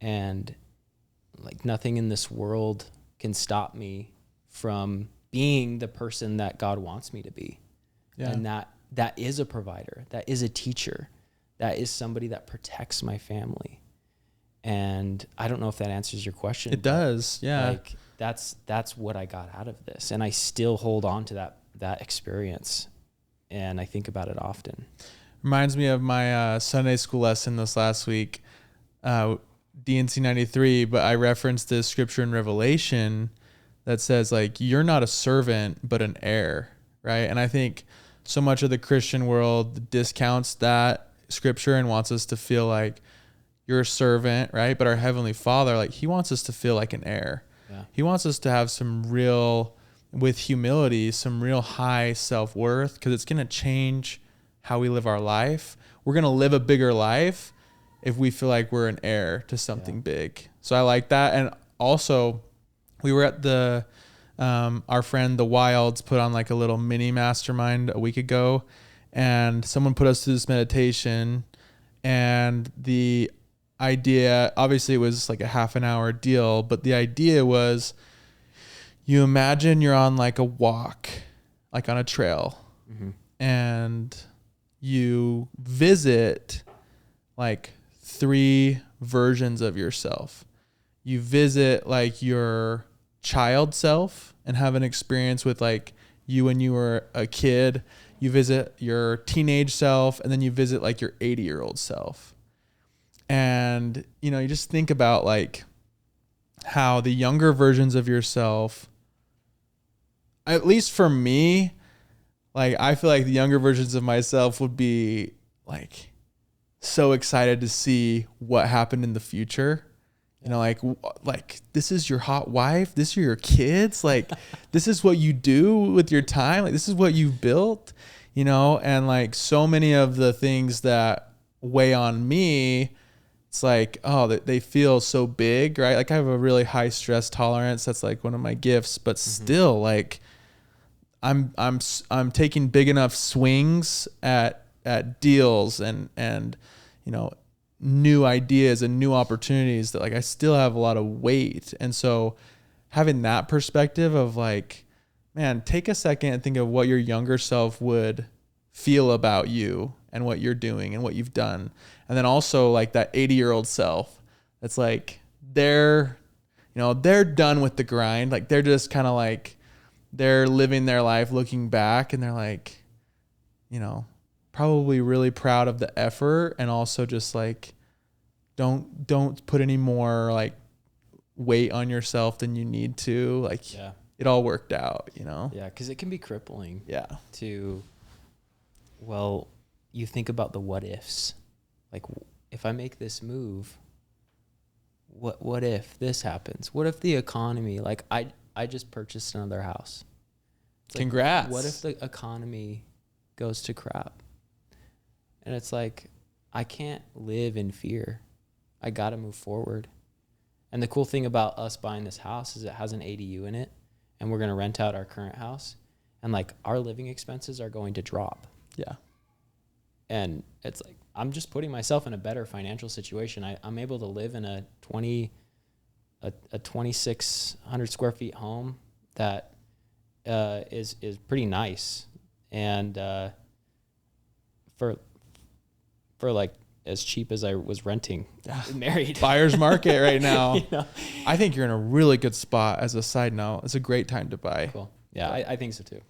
And like nothing in this world can stop me from being the person that God wants me to be. Yeah. And that is a provider, that is a teacher, that is somebody that protects my family. And I don't know if that answers your question. It does. Yeah. Like that's what I got out of this. And I still hold on to that experience. And I think about it often. Reminds me of my Sunday school lesson this last week, DNC 93, but I referenced this scripture in Revelation that says, like, you're not a servant, but an heir, right? And I think so much of the Christian world discounts that scripture and wants us to feel like you're a servant, right? But our Heavenly Father, like, he wants us to feel like an heir. Yeah. He wants us to have some real, with humility, some real high self-worth, because it's going to change how we live our life. We're going to live a bigger life if we feel like we're an heir to something big. So I like that. And also, we were at the our friend the Wilds put on like a little mini mastermind a week ago, and someone put us through this meditation, and the idea, obviously it was like a half an hour deal, but the idea was, you imagine you're on like a walk, like on a trail, and you visit like 3 versions of yourself. You visit like your child self and have an experience with like you when you were a kid. You visit your teenage self, and then you visit like your 80-year-old self. And, you know, you just think about like how the younger versions of yourself, at least for me, like I feel like the younger versions of myself would be like so excited to see what happened in the future. You know, like this is your hot wife, this are your kids, like this is what you do with your time, like this is what you've built, you know. And like so many of the things that weigh on me, it's like, oh, they feel so big, right? Like I have a really high stress tolerance. That's like one of my gifts, but still like I'm taking big enough swings at deals and you know, new ideas and new opportunities that like I still have a lot of weight. And so having that perspective of like, man, take a second and think of what your younger self would feel about you and what you're doing and what you've done. And then also like that 80-year-old self that's like, they're done with the grind. Like they're just kind of like, they're living their life looking back, and they're like, you know, probably really proud of the effort, and also just like don't put any more like weight on yourself than you need to. Like it all worked out, you know? Yeah, because it can be crippling. Yeah. Well, you think about the what ifs. Like, if I make this move, what if this happens? What if the economy, like I just purchased another house. It's Congrats. Like, what if the economy goes to crap? And it's like, I can't live in fear. I got to move forward. And the cool thing about us buying this house is it has an ADU in it, and we're going to rent out our current house. and like our living expenses are going to drop. Yeah. And it's like, I'm just putting myself in a better financial situation. I'm able to live in a 2,600 square feet home that is pretty nice. And for like as cheap as I was renting, married. Buyer's market right now. You know? I think you're in a really good spot. As a side note, it's a great time to buy. Cool. Yeah, I think so too.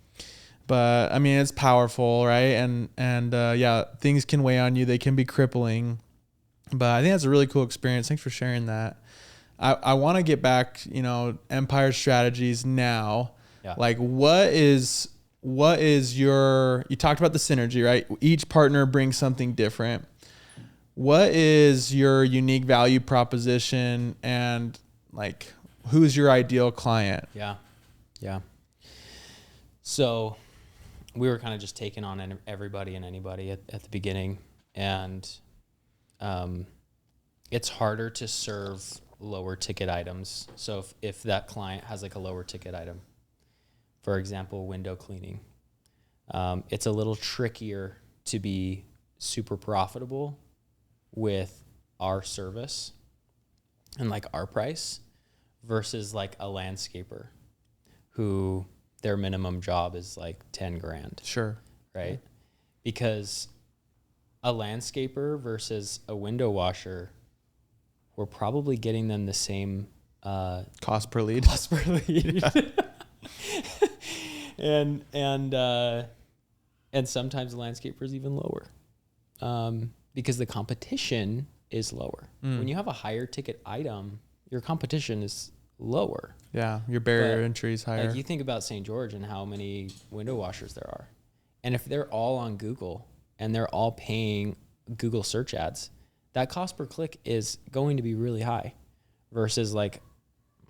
But I mean, it's powerful, right? And yeah, things can weigh on you. They can be crippling. But I think that's a really cool experience. Thanks for sharing that. I want to get back, Empire strategies now. Yeah. Like what is your, you talked about the synergy, right? Each partner brings something different. What is your unique value proposition, and like, who's your ideal client? Yeah. Yeah. So we were kind of just taking on everybody and anybody at the beginning. And it's harder to serve lower ticket items. So if that client has like a lower ticket item, for example, window cleaning, it's a little trickier to be super profitable with our service and like our price versus like a landscaper who their minimum job is like 10 grand. Sure. Right? Because a landscaper versus a window washer, we're probably getting them the same Cost per lead. cost per lead. and sometimes the landscaper is even lower because the competition is lower. When you have a higher ticket item, your competition is lower. Yeah. Your barrier But, entry is higher. Like you think about St. George and how many window washers there are. And if they're all on Google and they're all paying Google search ads, that cost per click is going to be really high versus like,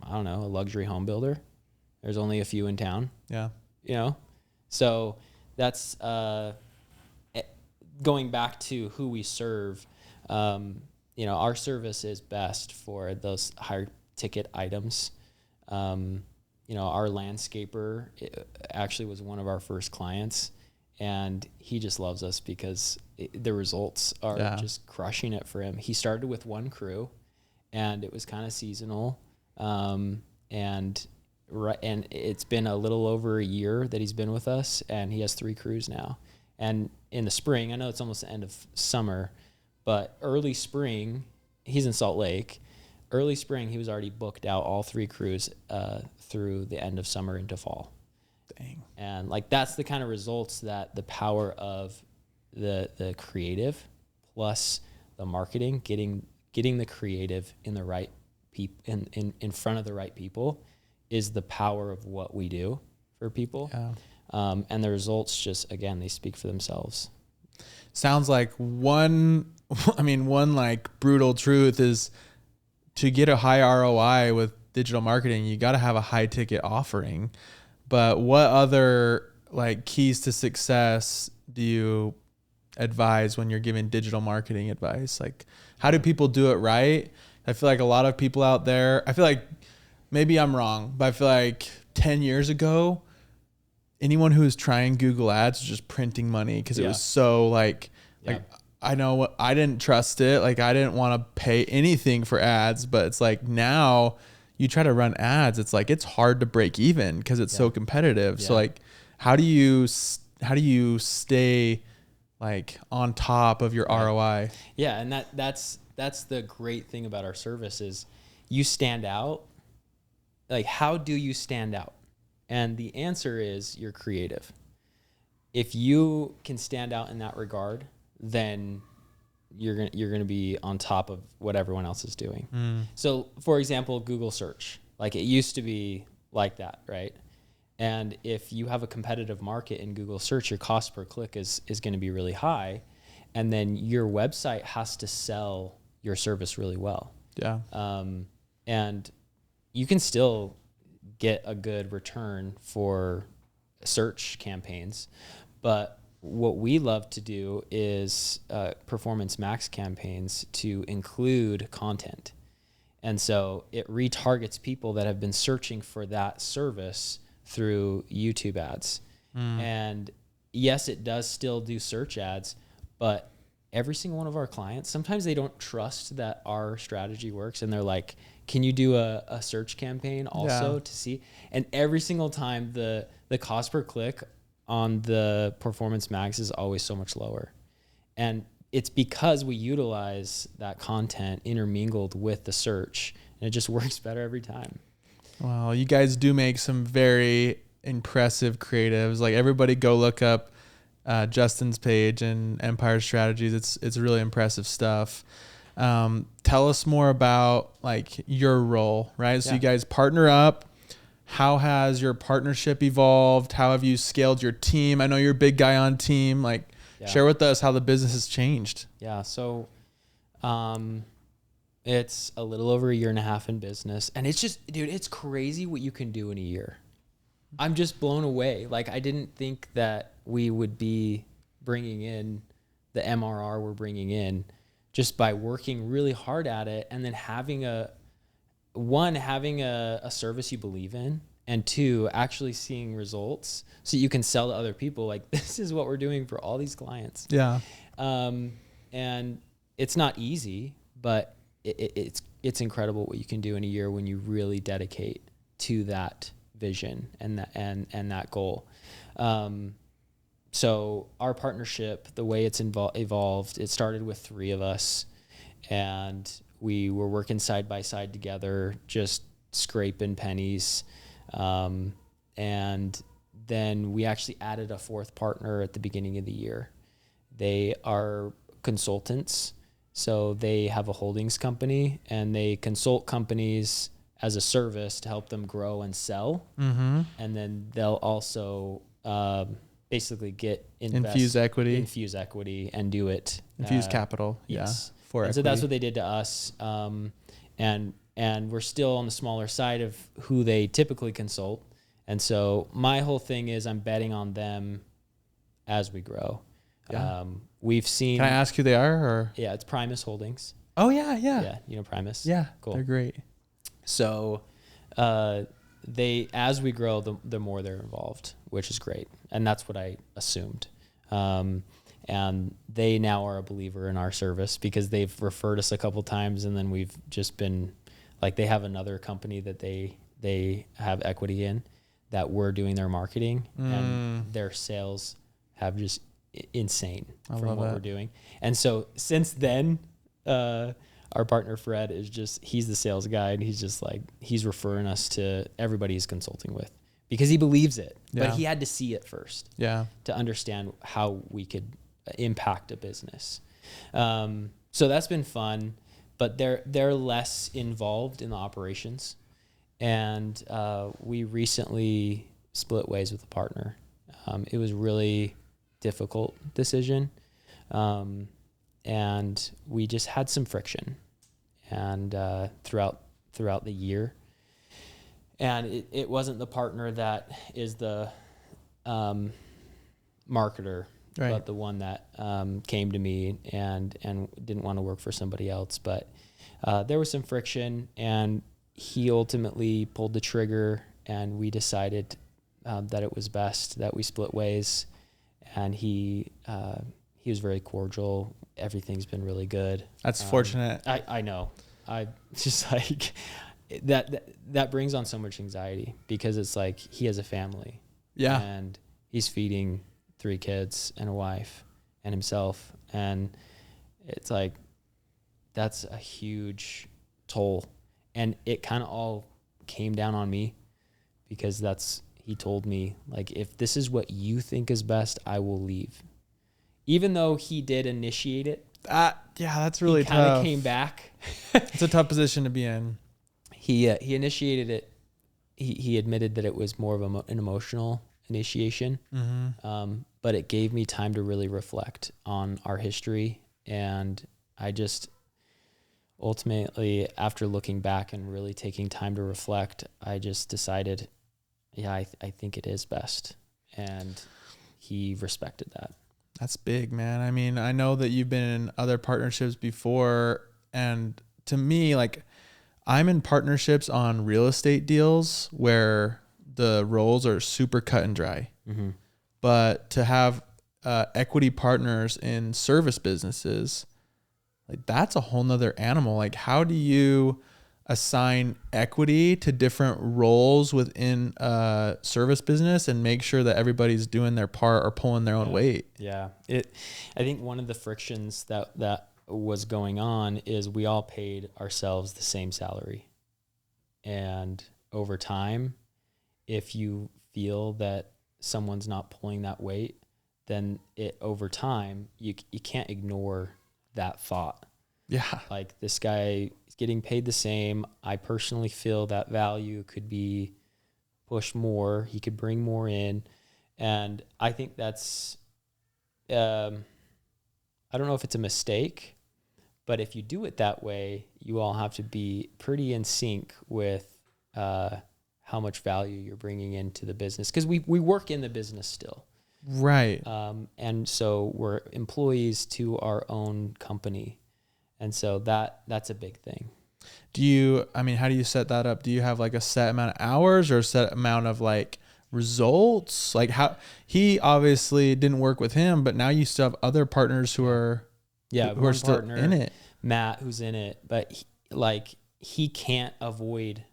I don't know, a luxury home builder. There's only a few in town, Yeah. So that's going back to who we serve. Our service is best for those higher ticket items. Our landscaper actually was one of our first clients, and he just loves us because the results are just crushing it for him. He started with one crew, and it was kind of seasonal. And it's been a little over a year that he's been with us, and he has 3 crews now. And in the spring, I know it's almost the end of summer, but early spring, he's in Salt Lake. Early spring, he was already booked out all 3 crews through the end of summer into fall. Dang. And like that's the kind of results that the power of the creative plus the marketing, getting the creative in the right in front of the right people is the power of what we do for people. Yeah. And the results just, again, they speak for themselves. Sounds like one like brutal truth is to get a high ROI with digital marketing, you got to have a high ticket offering. But what other like keys to success do you advise when you're giving digital marketing advice? Like, how do people do it right? I feel like a lot of people out there, I feel like maybe I'm wrong, but I feel like 10 years ago, anyone who was trying Google ads was just printing money because it was so like I know what, I didn't trust it. Like I didn't want to pay anything for ads, but it's like now you try to run ads, it's like it's hard to break even because it's so competitive. So like how do you stay like on top of your ROI? Yeah, and that's the great thing about our service is you stand out. Like how do you stand out? And the answer is you're creative. If you can stand out in that regard, then you're gonna be on top of what everyone else is doing. So, for example, Google search, like it used to be like that, right? And if you have a competitive market in Google search, your cost per click is going to be really high, and then your website has to sell your service really well. Yeah. And you can still get a good return for search campaigns, but what we love to do is performance max campaigns to include content. And so it retargets people that have been searching for that service through YouTube ads. And yes, it does still do search ads, but every single one of our clients, sometimes they don't trust that our strategy works. And they're like, can you do a search campaign also to see? And every single time the cost per click on the Performance Max is always so much lower. And it's because we utilize that content intermingled with the search, and it just works better every time. Wow, you guys do make some very impressive creatives. Like, everybody go look up Justin's page and Empire Strategies. It's really impressive stuff. Tell us more about like your role, right? So you guys partner up. How has your partnership evolved? How have you scaled your team? I know you're a big guy on team. Like, share with us how the business has changed. Yeah. So, it's a little over 1.5 years in business, and it's just, dude, it's crazy what you can do in a year. I'm just blown away. Like, I didn't think that we would be bringing in the MRR we're bringing in just by working really hard at it, and then having a service you believe in, and 2, actually seeing results so you can sell to other people. Like, this is what we're doing for all these clients. Yeah. And it's not easy, but it's incredible what you can do in a year when you really dedicate to that vision and that goal. So our partnership, the way it's evolved, it started with 3 of us, and we were working side by side together, just scraping pennies. And then we actually added a 4th partner at the beginning of the year. They are consultants. So they have a holdings company, and they consult companies as a service to help them grow and sell. Mm-hmm. And then they'll also basically infuse equity and do it. Infuse capital. Yes. Yeah. For equity. So that's what they did to us. And we're still on the smaller side of who they typically consult. And so my whole thing is I'm betting on them as we grow. Yeah. We've seen. Can I ask who they are? Or? Yeah, it's Primus Holdings. Oh yeah. Yeah, you know Primus. Yeah, cool. They're great. So, as we grow, the more they're involved, which is great, and that's what I assumed. And they now are a believer in our service because they've referred us a couple times, and then we've just been like, they have another company that they have equity in that we're doing their marketing, and their sales have just insane from what we're doing. And so since then, our partner Fred he's the sales guy, and he's just like, he's referring us to everybody he's consulting with because he believes it, but he had to see it first to understand how we could impact a business. So that's been fun, but they're less involved in the operations. And we recently split ways with a partner. It was really difficult decision. And we just had some friction and throughout the year. And it wasn't the partner that is the marketer, but the one that came to me and didn't want to work for somebody else. But there was some friction, and he ultimately pulled the trigger, and we decided that it was best that we split ways. And he was very cordial. Everything's been really good. That's fortunate. I know. I just like that brings on so much anxiety because it's like he has a family. Yeah. And he's feeding 3 kids and a wife and himself. And it's like, that's a huge toll. And it kind of all came down on me because he told me, like, if this is what you think is best, I will leave. Even though he did initiate it. That's really tough. He kind of came back. It's a tough position to be in. He initiated it. He admitted that it was more of an emotional initiation. Mm-hmm. But it gave me time to really reflect on our history. And I just ultimately, after looking back and really taking time to reflect, I just decided, I think it is best. And he respected that. That's big, man. I mean, I know that you've been in other partnerships before, and to me, like, I'm in partnerships on real estate deals where the roles are super cut and dry. Mm-hmm. but to have equity partners in service businesses, like that's a whole nother animal. Like, how do you assign equity to different roles within a service business and make sure that everybody's doing their part or pulling their own weight? Yeah. I think one of the frictions that was going on is we all paid ourselves the same salary. And over time, if you feel that someone's not pulling that weight, then over time, you can't ignore that thought. Yeah. Like, this guy is getting paid the same. I personally feel that value could be pushed more. He could bring more in. And I think that's, I don't know if it's a mistake, but if you do it that way, you all have to be pretty in sync with how much value you're bringing into the business. Because we work in the business still. Right. And so we're employees to our own company. And so that's a big thing. How do you set that up? Do you have like a set amount of hours or a set amount of like results? Like, how he obviously didn't work with him, but now you still have other partners who are who are still partner, in it. Matt, who's in it, but he can't avoid.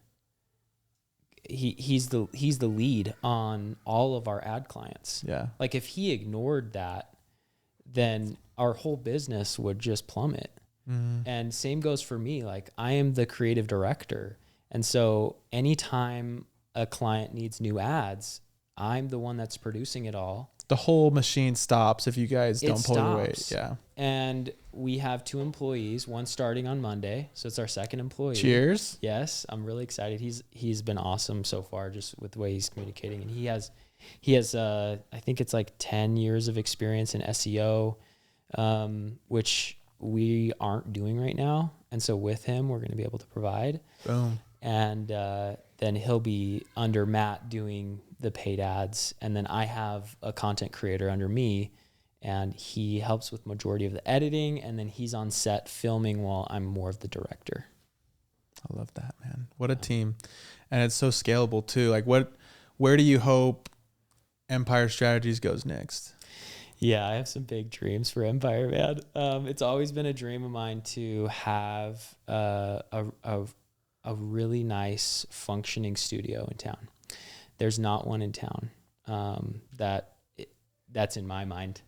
He's the lead on all of our ad clients. Yeah. Like, if he ignored that, then our whole business would just plummet. Mm-hmm. And same goes for me. Like, I am the creative director. And so anytime a client needs new ads, I'm the one that's producing it all. The whole machine stops if you guys don't pull your weight. stops. Yeah. And we have 2 employees, one starting on Monday. So it's our second employee. Cheers. Yes. I'm really excited. He's been awesome so far, just with the way he's communicating. And he has I think it's like 10 years of experience in SEO, which we aren't doing right now. And so with him, we're going to be able to provide. Boom. And then he'll be under Matt doing the paid ads. And then I have a content creator under me, and he helps with majority of the editing. And then he's on set filming while I'm more of the director. I love that, man. What a team. And it's so scalable too. Like, where do you hope Empire Strategies goes next? Yeah, I have some big dreams for Empire, man. It's always been a dream of mine to have a really nice functioning studio in town. There's not one in town that's in my mind.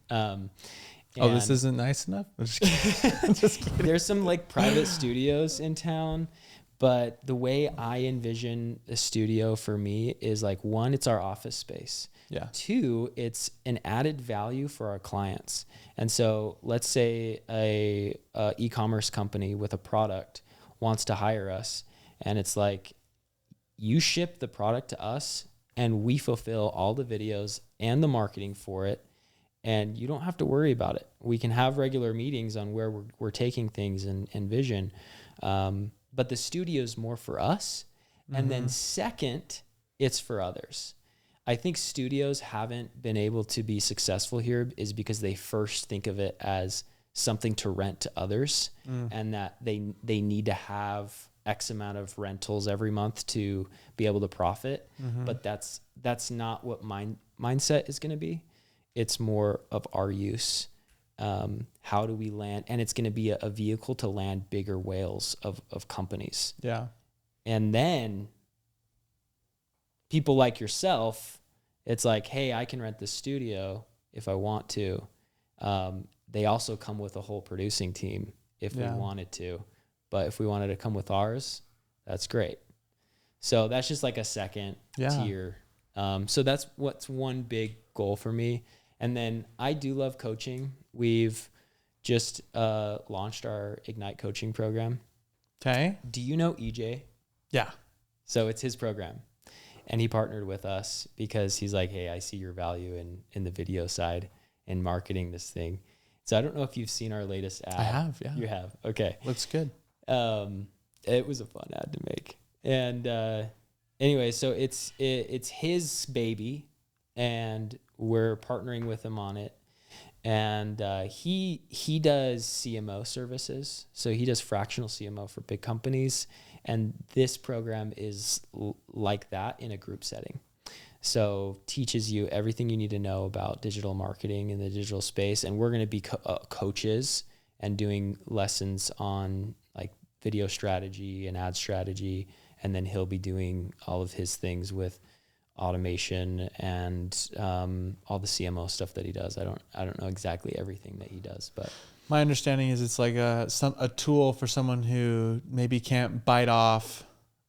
This isn't nice enough? I'm just kidding. Just kidding. There's some like private studios in town, but the way I envision a studio for me is like, 1, it's our office space. Yeah. 2, it's an added value for our clients. And so let's say a e-commerce company with a product wants to hire us, and it's like, you ship the product to us and we fulfill all the videos and the marketing for it, and you don't have to worry about it. We can have regular meetings on where we're taking things and vision. But the studio is more for us. And then second, it's for others. I think studios haven't been able to be successful here is because they first think of it as something to rent to others, and that they need to have X amount of rentals every month to be able to profit. But that's not what mindset is going to be. It's more of our use. How do we land? And it's going to be a vehicle to land bigger whales of companies. Yeah. And then people like yourself, it's like, hey, I can rent this studio if I want to. They also come with a whole producing team if we wanted to. But if we wanted to come with ours, that's great. So that's just like a second tier. So that's what's one big goal for me. And then I do love coaching. We've just launched our Ignite coaching program. Okay. Do you know EJ? Yeah. So it's his program. And he partnered with us because he's like, hey, I see your value in the video side and marketing this thing. So I don't know if you've seen our latest ad. I have, yeah. You have? Okay. Looks good. It was a fun ad to make. And anyway, so it's his baby, and we're partnering with him on it. And he does CMO services. So he does fractional CMO for big companies. And this program is like that in a group setting. So teaches you everything you need to know about digital marketing in the digital space. And we're going to be coaches and doing lessons on like video strategy and ad strategy. And then he'll be doing all of his things with automation and all the CMO stuff that he does. I don't know exactly everything that he does, but My understanding is it's like a tool for someone who maybe can't bite off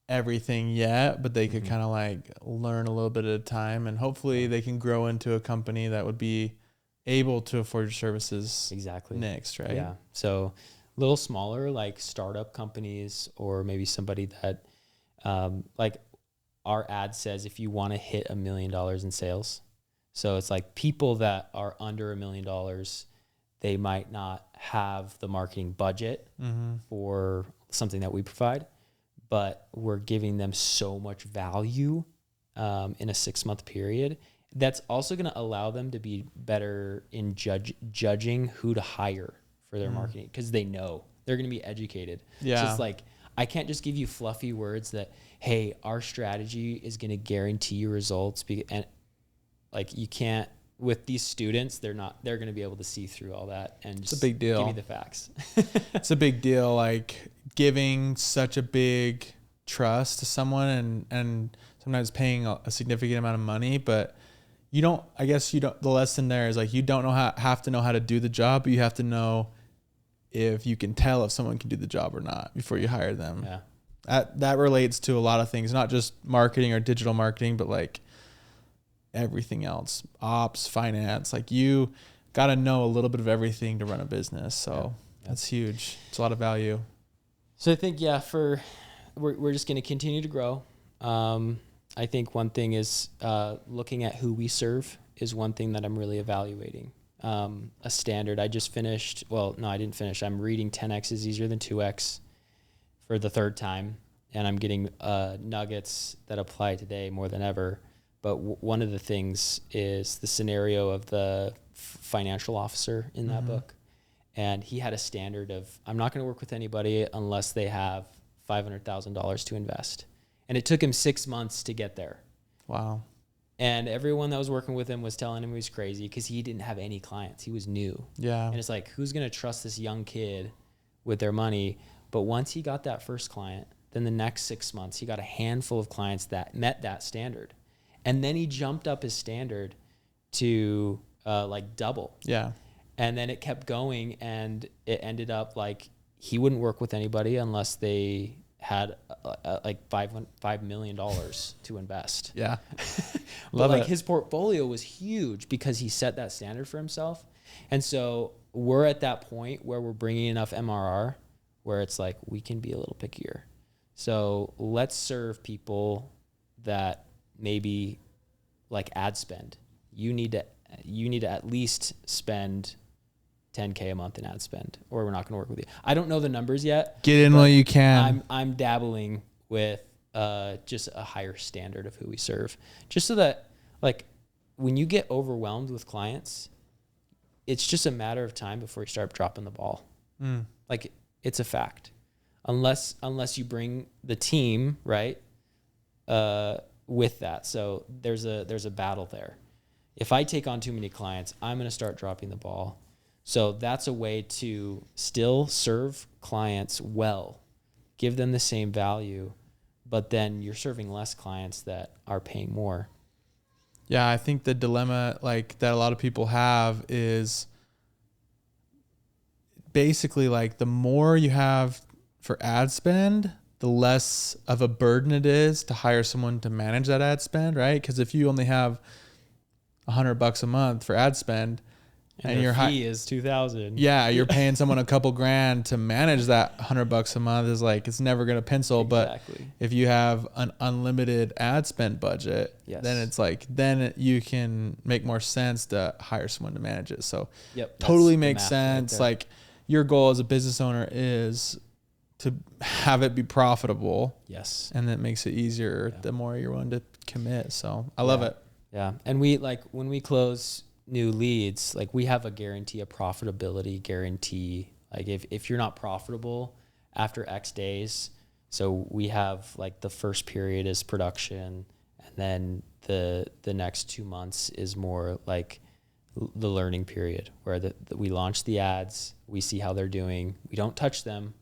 everything yet, but they could kind of like learn a little bit at a time, and hopefully they can grow into a company that would be able to afford your services exactly next, right? Yeah. So a little smaller, like startup companies, or maybe somebody that like our ad says, if you want to hit $1 million in sales. So it's like people that are under $1 million, they might not have the marketing budget for something that we provide, but we're giving them so much value in a 6-month period. That's also going to allow them to be better in judging who to hire for their marketing, because they know they're going to be educated. Yeah. So it's like, I can't just give you fluffy words that, hey, our strategy is going to guarantee you results. And like, you can't, with these students, they're going to be able to see through all that and just a big deal. give me the facts. It's a big deal, like giving such a big trust to someone and sometimes paying a significant amount of money, but the lesson there is like, you don't have to know how to do the job, but you have to know if you can tell if someone can do the job or not before you hire them. Yeah. That relates to a lot of things, not just marketing or digital marketing, but like everything else, ops, finance. Like, you got to know a little bit of everything to run a business. So that's huge. It's a lot of value. So I think, we're just going to continue to grow. I think one thing is looking at who we serve is one thing that I'm really evaluating. A standard. I just finished. Well, no, I didn't finish. I'm reading 10X is easier than 2X for the third time, and I'm getting nuggets that apply today more than ever. But one of the things is the scenario of the financial officer in that book. And he had a standard of, I'm not going to work with anybody unless they have $500,000 to invest. And it took him 6 months to get there. Wow. And everyone that was working with him was telling him he was crazy because he didn't have any clients. He was new. Yeah. And it's like, who's going to trust this young kid with their money? But once he got that first client, then the next 6 months, he got a handful of clients that met that standard. And then he jumped up his standard to like double. Yeah. And then it kept going, and it ended up like he wouldn't work with anybody unless they had like $5 million to invest. Yeah. But like his portfolio was huge because he set that standard for himself. And so we're at that point where we're bringing enough MRR where it's like, we can be a little pickier. So let's serve people that maybe like ad spend. You need to at least spend $10K a month in ad spend, or we're not going to work with you. I don't know the numbers yet. Get in while you can. I'm dabbling with just a higher standard of who we serve, just so that like when you get overwhelmed with clients, it's just a matter of time before you start dropping the ball. Like, it's a fact. Unless you bring the team, right, with that. So there's a battle there. If I take on too many clients, I'm going to start dropping the ball. So that's a way to still serve clients well, give them the same value, but then you're serving less clients that are paying more. Yeah, I think the dilemma like that a lot of people have is basically like the more you have for ad spend, the less of a burden it is to hire someone to manage that ad spend, right? Because if you only have $100 a month for ad spend, and your fee is $2,000. Yeah, you're paying someone a couple grand to manage that $100 a month. Is like, it's never going to pencil. Exactly. But if you have an unlimited ad spend budget, then it's like, then you can make more sense to hire someone to manage it. So totally makes sense. Right, like, your goal as a business owner is to have it be profitable. Yes. And that makes it easier the more you're willing to commit. So I love it. Yeah. And we like, when we close new leads, like, we have a guarantee, a profitability guarantee. Like, if you're not profitable after X days, so we have like the first period is production, and then the next 2 months is more like the learning period where we launch the ads, we see how they're doing, we don't touch them,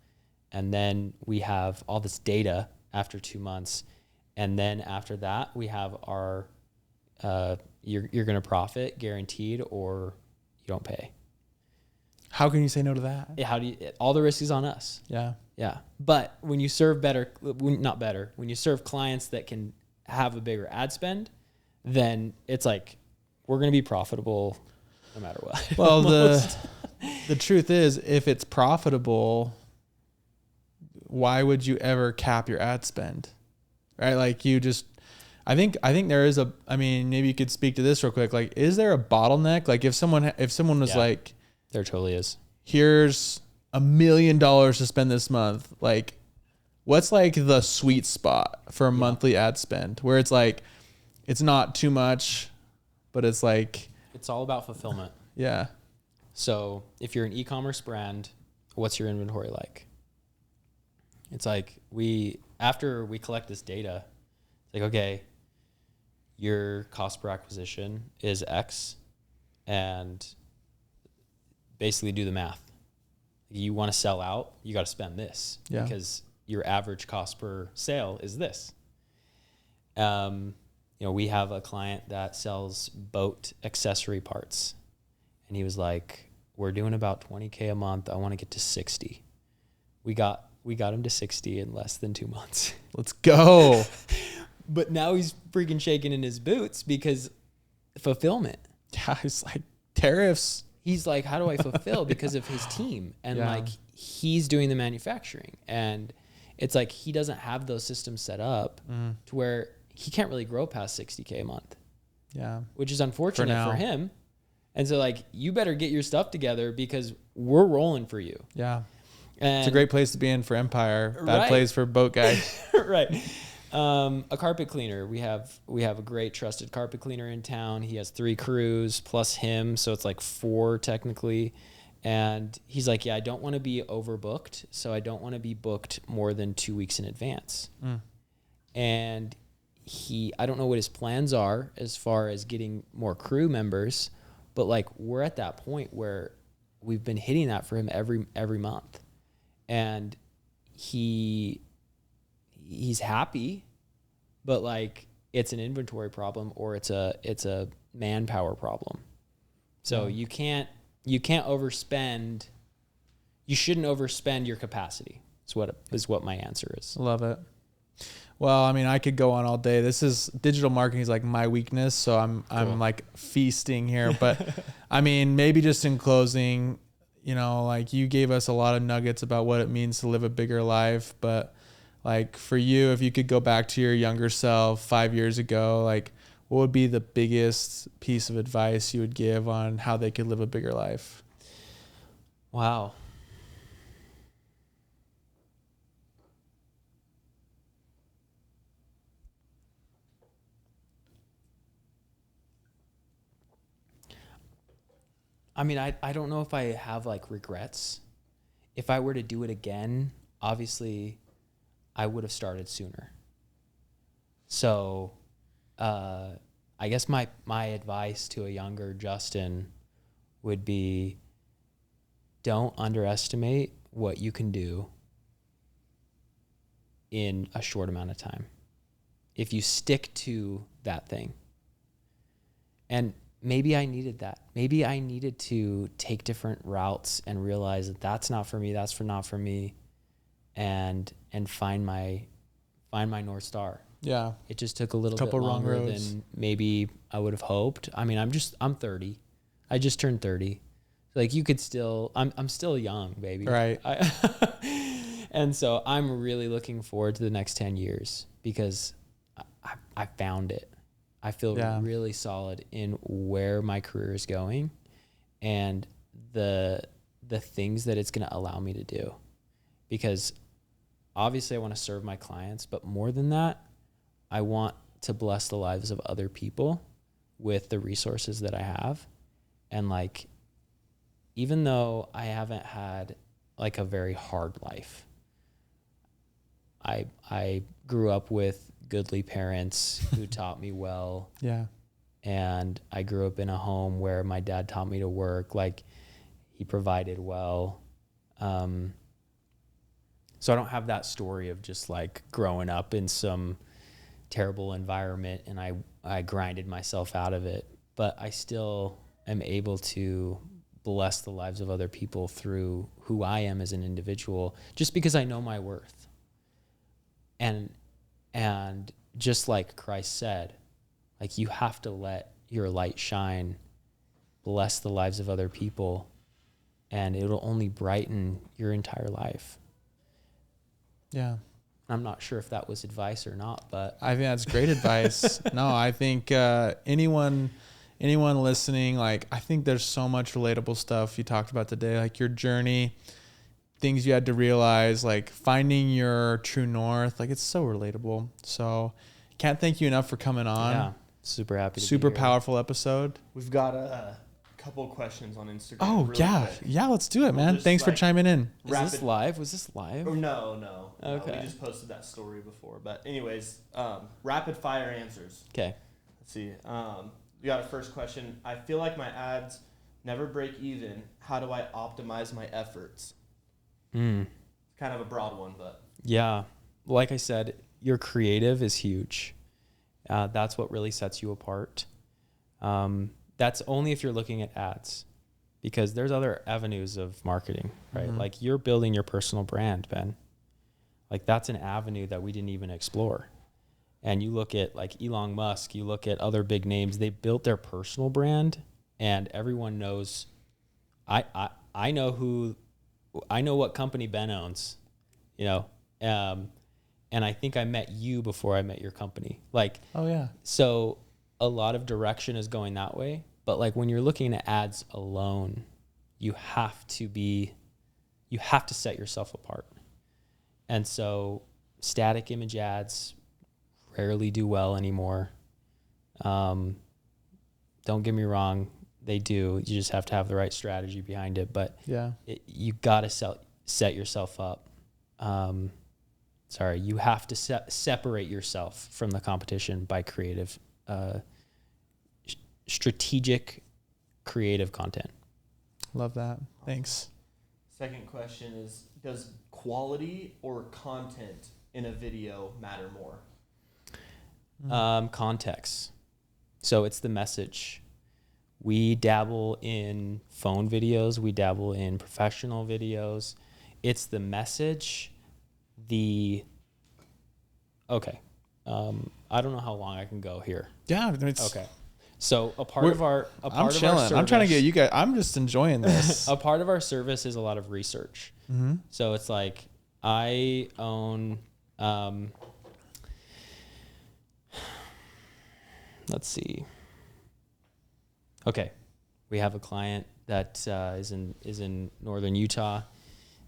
and then we have all this data after 2 months, and then after that we have our you're going to profit guaranteed or you don't pay. How can you say no to that? All the risk is on us. Yeah. Yeah. But when you serve when you serve clients that can have a bigger ad spend, then it's like, we're going to be profitable no matter what. Well, the truth is, if it's profitable, why would you ever cap your ad spend? Right? Like I think there is maybe you could speak to this real quick. Like, is there a bottleneck? Like if someone was like, there totally is. Here's $1 million to spend this month. Like, what's like the sweet spot for a monthly ad spend where it's like, it's not too much, but it's like, it's all about fulfillment. Yeah. So if you're an e-commerce brand, what's your inventory like? It's like after we collect this data, it's like, okay, your cost per acquisition is X, and basically do the math. You want to sell out, you got to spend this because your average cost per sale is this. We have a client that sells boat accessory parts, and he was like, we're doing about $20K a month. I want to get to 60. We got him to 60 in less than 2 months. Let's go. But now he's freaking shaking in his boots because fulfillment. Yeah, it's like tariffs. He's like, how do I fulfill? Because of his team. And like, he's doing the manufacturing. And it's like, he doesn't have those systems set up to where he can't really grow past 60K a month. Yeah. Which is unfortunate for him. And so like, you better get your stuff together because we're rolling for you. Yeah. And it's a great place to be in for Empire. Bad place for boat guys. Right. A carpet cleaner. We have a great trusted carpet cleaner in town. He has 3 crews plus him, so it's like 4 technically. And he's like, yeah, I don't want to be overbooked, so I don't want to be booked more than 2 weeks in advance. And I don't know what his plans are as far as getting more crew members, but like, we're at that point where we've been hitting that for him every month. And he's happy, but like, it's an inventory problem or it's a manpower problem. So you can't overspend. You shouldn't overspend your capacity. Is what my answer is. Love it. Well, I mean, I could go on all day. Digital marketing is like my weakness, so I'm like feasting here. But I mean, maybe just in closing, like, you gave us a lot of nuggets about what it means to live a bigger life. But like, for you, if you could go back to your younger self 5 years ago, like, what would be the biggest piece of advice you would give on how they could live a bigger life? Wow. I mean, I don't know if I have like regrets. If I were to do it again, obviously I would have started sooner. So, I guess my advice to a younger Justin would be, don't underestimate what you can do in a short amount of time. If you stick to that thing. And maybe I needed that. Maybe I needed to take different routes and realize that that's not for me, not for me, and find my North Star. Yeah. It just took a little bit longer than maybe I would have hoped. I mean, I'm 30. I just turned 30. Like, you could still, I'm still young, baby. Right. And so I'm really looking forward to the next 10 years because I found it. I feel really solid in where my career is going and the things that it's going to allow me to do. Because obviously I want to serve my clients, but more than that, I want to bless the lives of other people with the resources that I have. And like, even though I haven't had like a very hard life, I grew up with goodly parents who taught me well. Yeah. And I grew up in a home where my dad taught me to work. Like, he provided well. So I don't have that story of just like growing up in some terrible environment and I grinded myself out of it. But I still am able to bless the lives of other people through who I am as an individual, just because I know my worth. And just like Christ said, like, you have to let your light shine, bless the lives of other people, and it'll only brighten your entire life. Yeah. I'm not sure if that was advice or not, but I think that's great advice. No, I think anyone listening, like, I think there's so much relatable stuff you talked about today, like your journey, things you had to realize, like finding your true north. Like, it's so relatable. So can't thank you enough for coming on. yeah, super happy to Super be here. powerful episode. We've got a couple questions on Instagram. Oh, really yeah. quick. Yeah, let's do it, man. just, Thanks for like, chiming in. Is this Rapid- live? Was this live? Oh, no. Okay. We just posted that story before. But anyways, rapid fire answers. Okay. Let's see. We got a first question. I feel like my ads never break even. How do I optimize my efforts? Kind of a broad one, but. Yeah. Like I said, your creative is huge. That's what really sets you apart. That's only if you're looking at ads, because there's other avenues of marketing, right? Mhm. Like, you're building your personal brand, Ben. Like, that's an avenue that we didn't even explore. And you look at like Elon Musk, you look at other big names, they built their personal brand, and everyone knows. I know what company Ben owns, you know, and I think I met you before I met your company. Like, Oh, yeah. so a lot of direction is going that way. But like, when you're looking at ads alone, you have to set yourself apart. And so static image ads rarely do well anymore. Don't get me wrong, they do. You just have to have the right strategy behind it. But Yeah. you got to set yourself up. You have to separate yourself from the competition by creative, strategic, creative content. Love that. Thanks. Second question is, does quality or content in a video matter more? Context. So it's the message. We dabble in phone videos. We dabble in professional videos. It's the message. Okay. I don't know how long I can go here. Yeah. It's, Okay. So I'm chilling. I'm trying to get you guys. I'm just enjoying this. A part of our service is a lot of research. Mm-hmm. So it's like, I own, let's see. Okay. We have a client that is in northern Utah.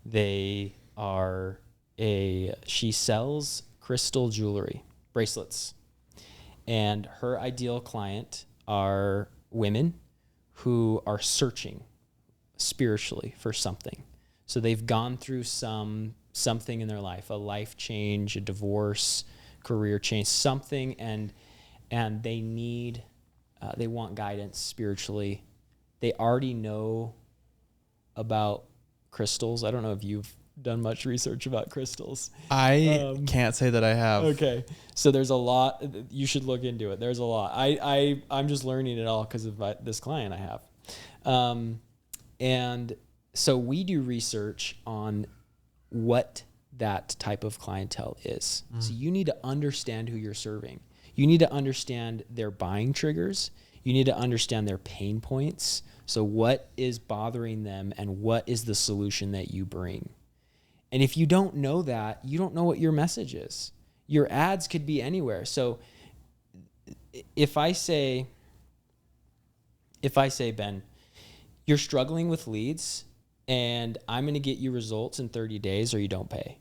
She sells crystal jewelry, bracelets. And her ideal client are women who are searching spiritually for something. So they've gone through something in their life, a life change, a divorce, career change, something, and they want guidance spiritually. They already know about crystals. I don't know if you've done much research about crystals. I can't say that I have. Okay. So there's a lot. You should look into it. There's a lot. I'm just learning it all because of this client I have. And so we do research on what that type of clientele is. So you need to understand who you're serving. You need to understand their buying triggers. You need to understand their pain points. So what is bothering them and what is the solution that you bring? And if you don't know that, you don't know what your message is. Your ads could be anywhere. So if I say, Ben, you're struggling with leads and I'm going to get you results in 30 days or you don't pay.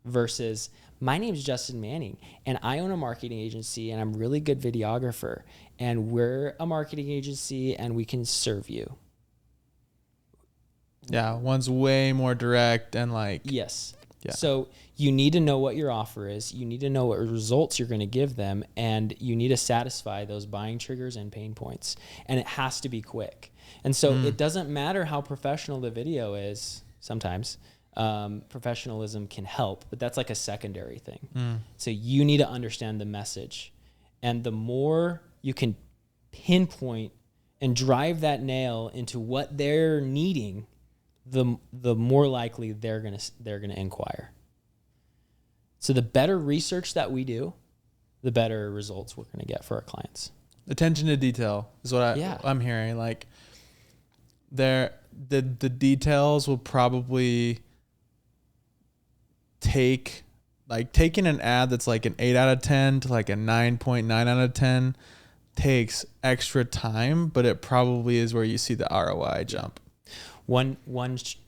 Versus, my name is Justin Manning and I own a marketing agency and I'm a really good videographer and we're a marketing agency and we can serve you. Yeah, one's way more direct and like Yes. Yeah. So you need to know what your offer is. You need to know what results you're going to give them, and you need to satisfy those buying triggers and pain points. And it has to be quick. And so it doesn't matter how professional the video is. Sometimes professionalism can help, but that's like a secondary thing. So you need to understand the message. And the more you can pinpoint and drive that nail into what they're needing, the more likely they're gonna inquire. So the better research that we do, the better results we're gonna get for our clients. Attention to detail is what I'm hearing. Like the details will probably taking an ad that's like an 8 out of 10 to like a 9.9 out of 10 takes extra time, but it probably is where you see the ROI jump. One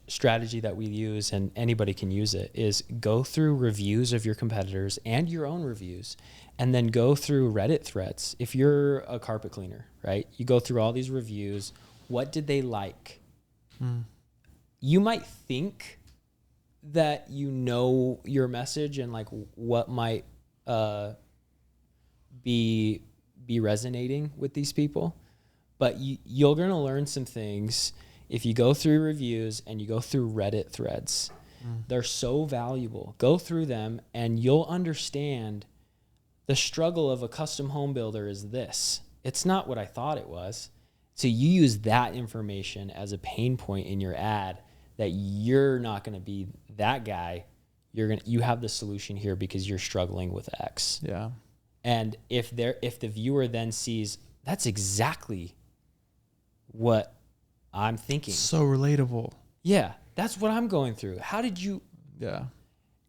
strategy that we use, and anybody can use it, is go through reviews of your competitors and your own reviews, and then go through Reddit threads. If you're a carpet cleaner, right? You go through all these reviews. What did they like? You might think that you know your message and like what might be resonating with these people, but you're going to learn some things if you go through reviews and you go through Reddit threads. They're so valuable. Go through them and you'll understand the struggle of a custom home builder is this. It's not what I thought it was. So you use that information as a pain point in your ad, that you're not going to be that guy. You have the solution here because you're struggling with X. Yeah. And if the viewer then sees that's exactly what I'm thinking. So relatable. Yeah, that's what I'm going through. How did you? Yeah.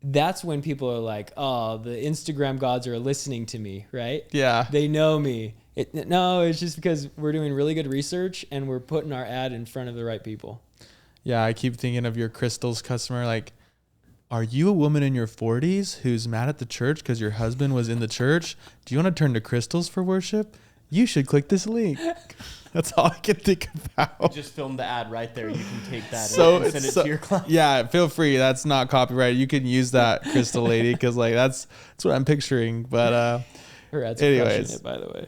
That's when people are like, oh, the Instagram gods are listening to me, right? Yeah. They know me. No, it's just because we're doing really good research and we're putting our ad in front of the right people. Yeah, I keep thinking of your crystals customer. Like, are you a woman in your 40s who's mad at the church because your husband was in the church? Do you want to turn to crystals for worship? You should click this link. That's all I can think about. Just film the ad right there. You can take that and send it to your client. Yeah, feel free. That's not copyrighted. You can use that, crystal lady, because like that's what I'm picturing. But her ads anyways, are crushing it, by the way.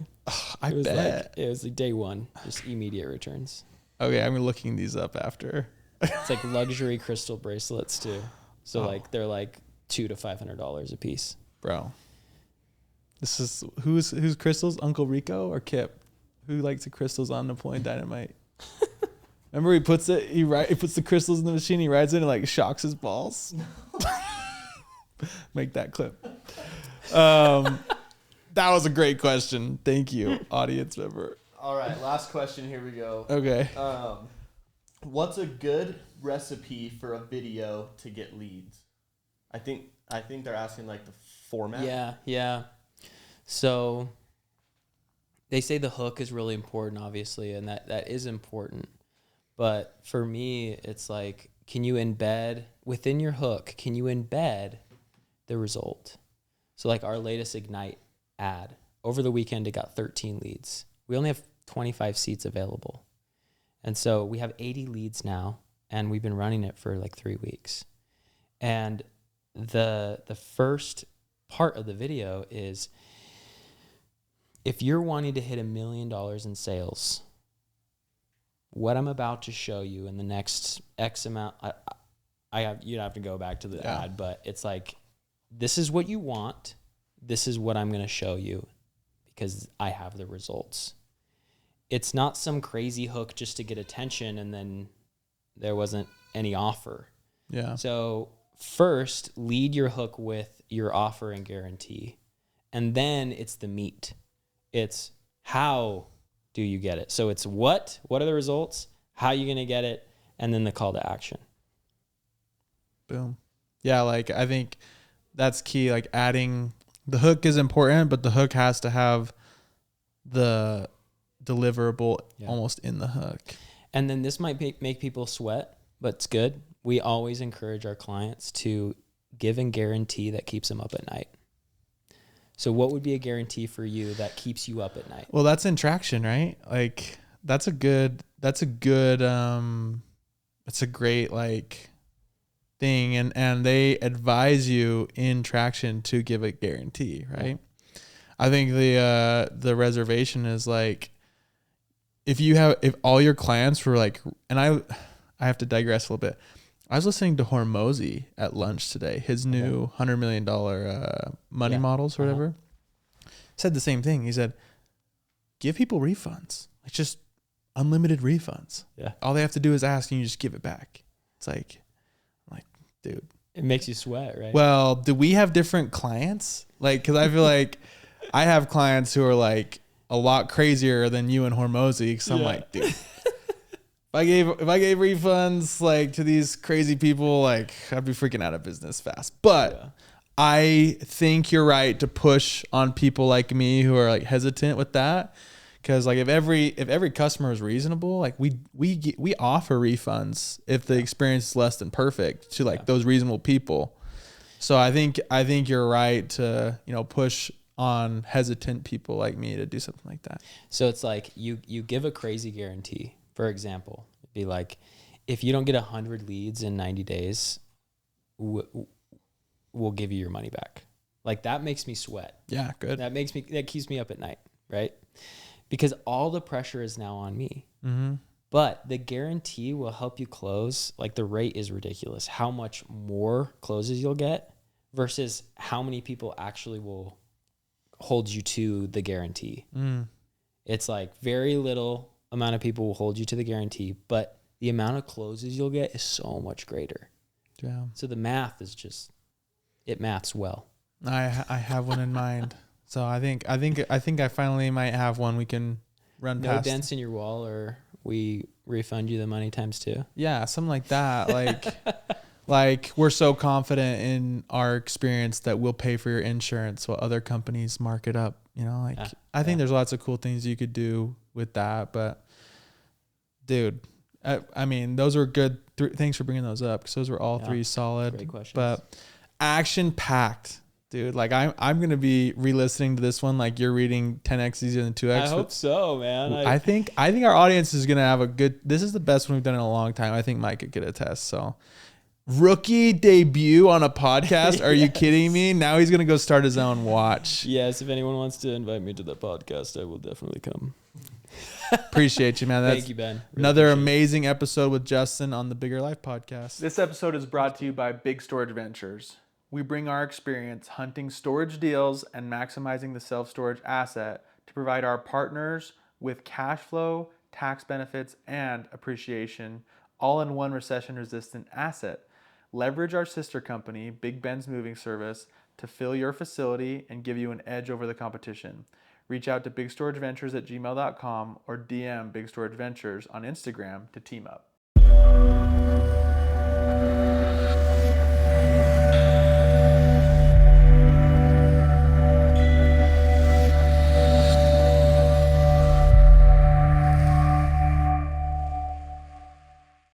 I bet. It was like day one, just immediate returns. Okay, I'm looking these up after. It's like luxury crystal bracelets too. So like they're like $200 to $500 a piece. Bro, this is who's crystals? Uncle Rico or Kip? Who likes the crystals on Napoleon Dynamite? Remember he puts the crystals in the machine. He rides it and like shocks his balls. Make that clip. That was a great question. Thank you, audience member. All right, last question. Here we go. Okay. What's a good recipe for a video to get leads? I think they're asking like the format. Yeah. So they say the hook is really important, obviously, and that is important. But for me, it's like, can you embed within your hook? Can you embed the result? So like our latest Ignite ad, over the weekend, it got 13 leads. We only have 25 seats available. And so we have 80 leads now, and we've been running it for like 3 weeks. And the first part of the video is, if you're wanting to hit $1 million in sales, what I'm about to show you in the next X amount, you'd have to go back to the ad, but it's like, this is what you want. This is what I'm going to show you because I have the results. It's not some crazy hook just to get attention and then there wasn't any offer. Yeah. So first, lead your hook with your offer and guarantee. And then it's the meat. It's how do you get it? So it's what are the results? How are you going to get it? And then the call to action. Boom. Yeah, like I think that's key. Like adding the hook is important, but the hook has to have the deliverable almost in the hook. And then this might make people sweat, but it's good. We always encourage our clients to give a guarantee that keeps them up at night. So what would be a guarantee for you that keeps you up at night? Well, that's in traction, right? Like that's a great like thing, and they advise you in traction to give a guarantee, right? I think the reservation is like, if all your clients were like, and I have to digress a little bit. I was listening to Hormozy at lunch today, his new $100 million money models or whatever. Said the same thing. He said, give people refunds. Like, just unlimited refunds. Yeah. All they have to do is ask and you just give it back. It's like, dude. It makes you sweat, right? Well, do we have different clients? Like, because I feel like I have clients who are like a lot crazier than you and Hormozy. Because I'm like, dude, if I gave refunds like to these crazy people, like, I'd be freaking out of business fast. But I think you're right to push on people like me who are like hesitant with that. Because like if every customer is reasonable, like we offer refunds if the experience is less than perfect to like those reasonable people. So I think you're right to, you know, push on hesitant people like me to do something like that. So it's like you give a crazy guarantee. For example, it'd be like, if you don't get 100 leads in 90 days, we'll give you your money back. Like, that makes me sweat. Yeah, good. That keeps me up at night, right? Because all the pressure is now on me. Mm-hmm. But the guarantee will help you close. Like, the rate is ridiculous. How much more closes you'll get versus how many people actually will hold you to the guarantee. It's like very little amount of people will hold you to the guarantee, but the amount of closes you'll get is so much greater. Yeah. So the math is just, it maths well. I have one in mind. So I think I finally might have one we can run No past. dents in your wall, or we refund you the money times 2. Yeah, something like that. Like like we're so confident in our experience that we'll pay for your insurance while other companies mark it up. You know, like I think there's lots of cool things you could do with that. But dude, I mean, those were good. Thanks for bringing those up because those were all 3 solid. Great questions. But action packed. Dude, like I'm gonna be re-listening to this one like you're reading 10x easier than 2x. I hope so, man. I think our audience is gonna have a good. This is the best one we've done in a long time. I think Mike could get a test. So, rookie debut on a podcast. Are you kidding me? Now he's gonna go start his own watch. Yes, if anyone wants to invite me to the podcast, I will definitely come. Appreciate you, man. Thank you, Ben. Really Another amazing episode with Justin on the Bigger Life podcast. This episode is brought to you by Big Storage Ventures. We bring our experience hunting storage deals and maximizing the self-storage asset to provide our partners with cash flow, tax benefits, and appreciation, all in one recession-resistant asset. Leverage our sister company, Big Ben's Moving Service, to fill your facility and give you an edge over the competition. Reach out to bigstorageventures@gmail.com or DM Big Storage Ventures on Instagram to team up.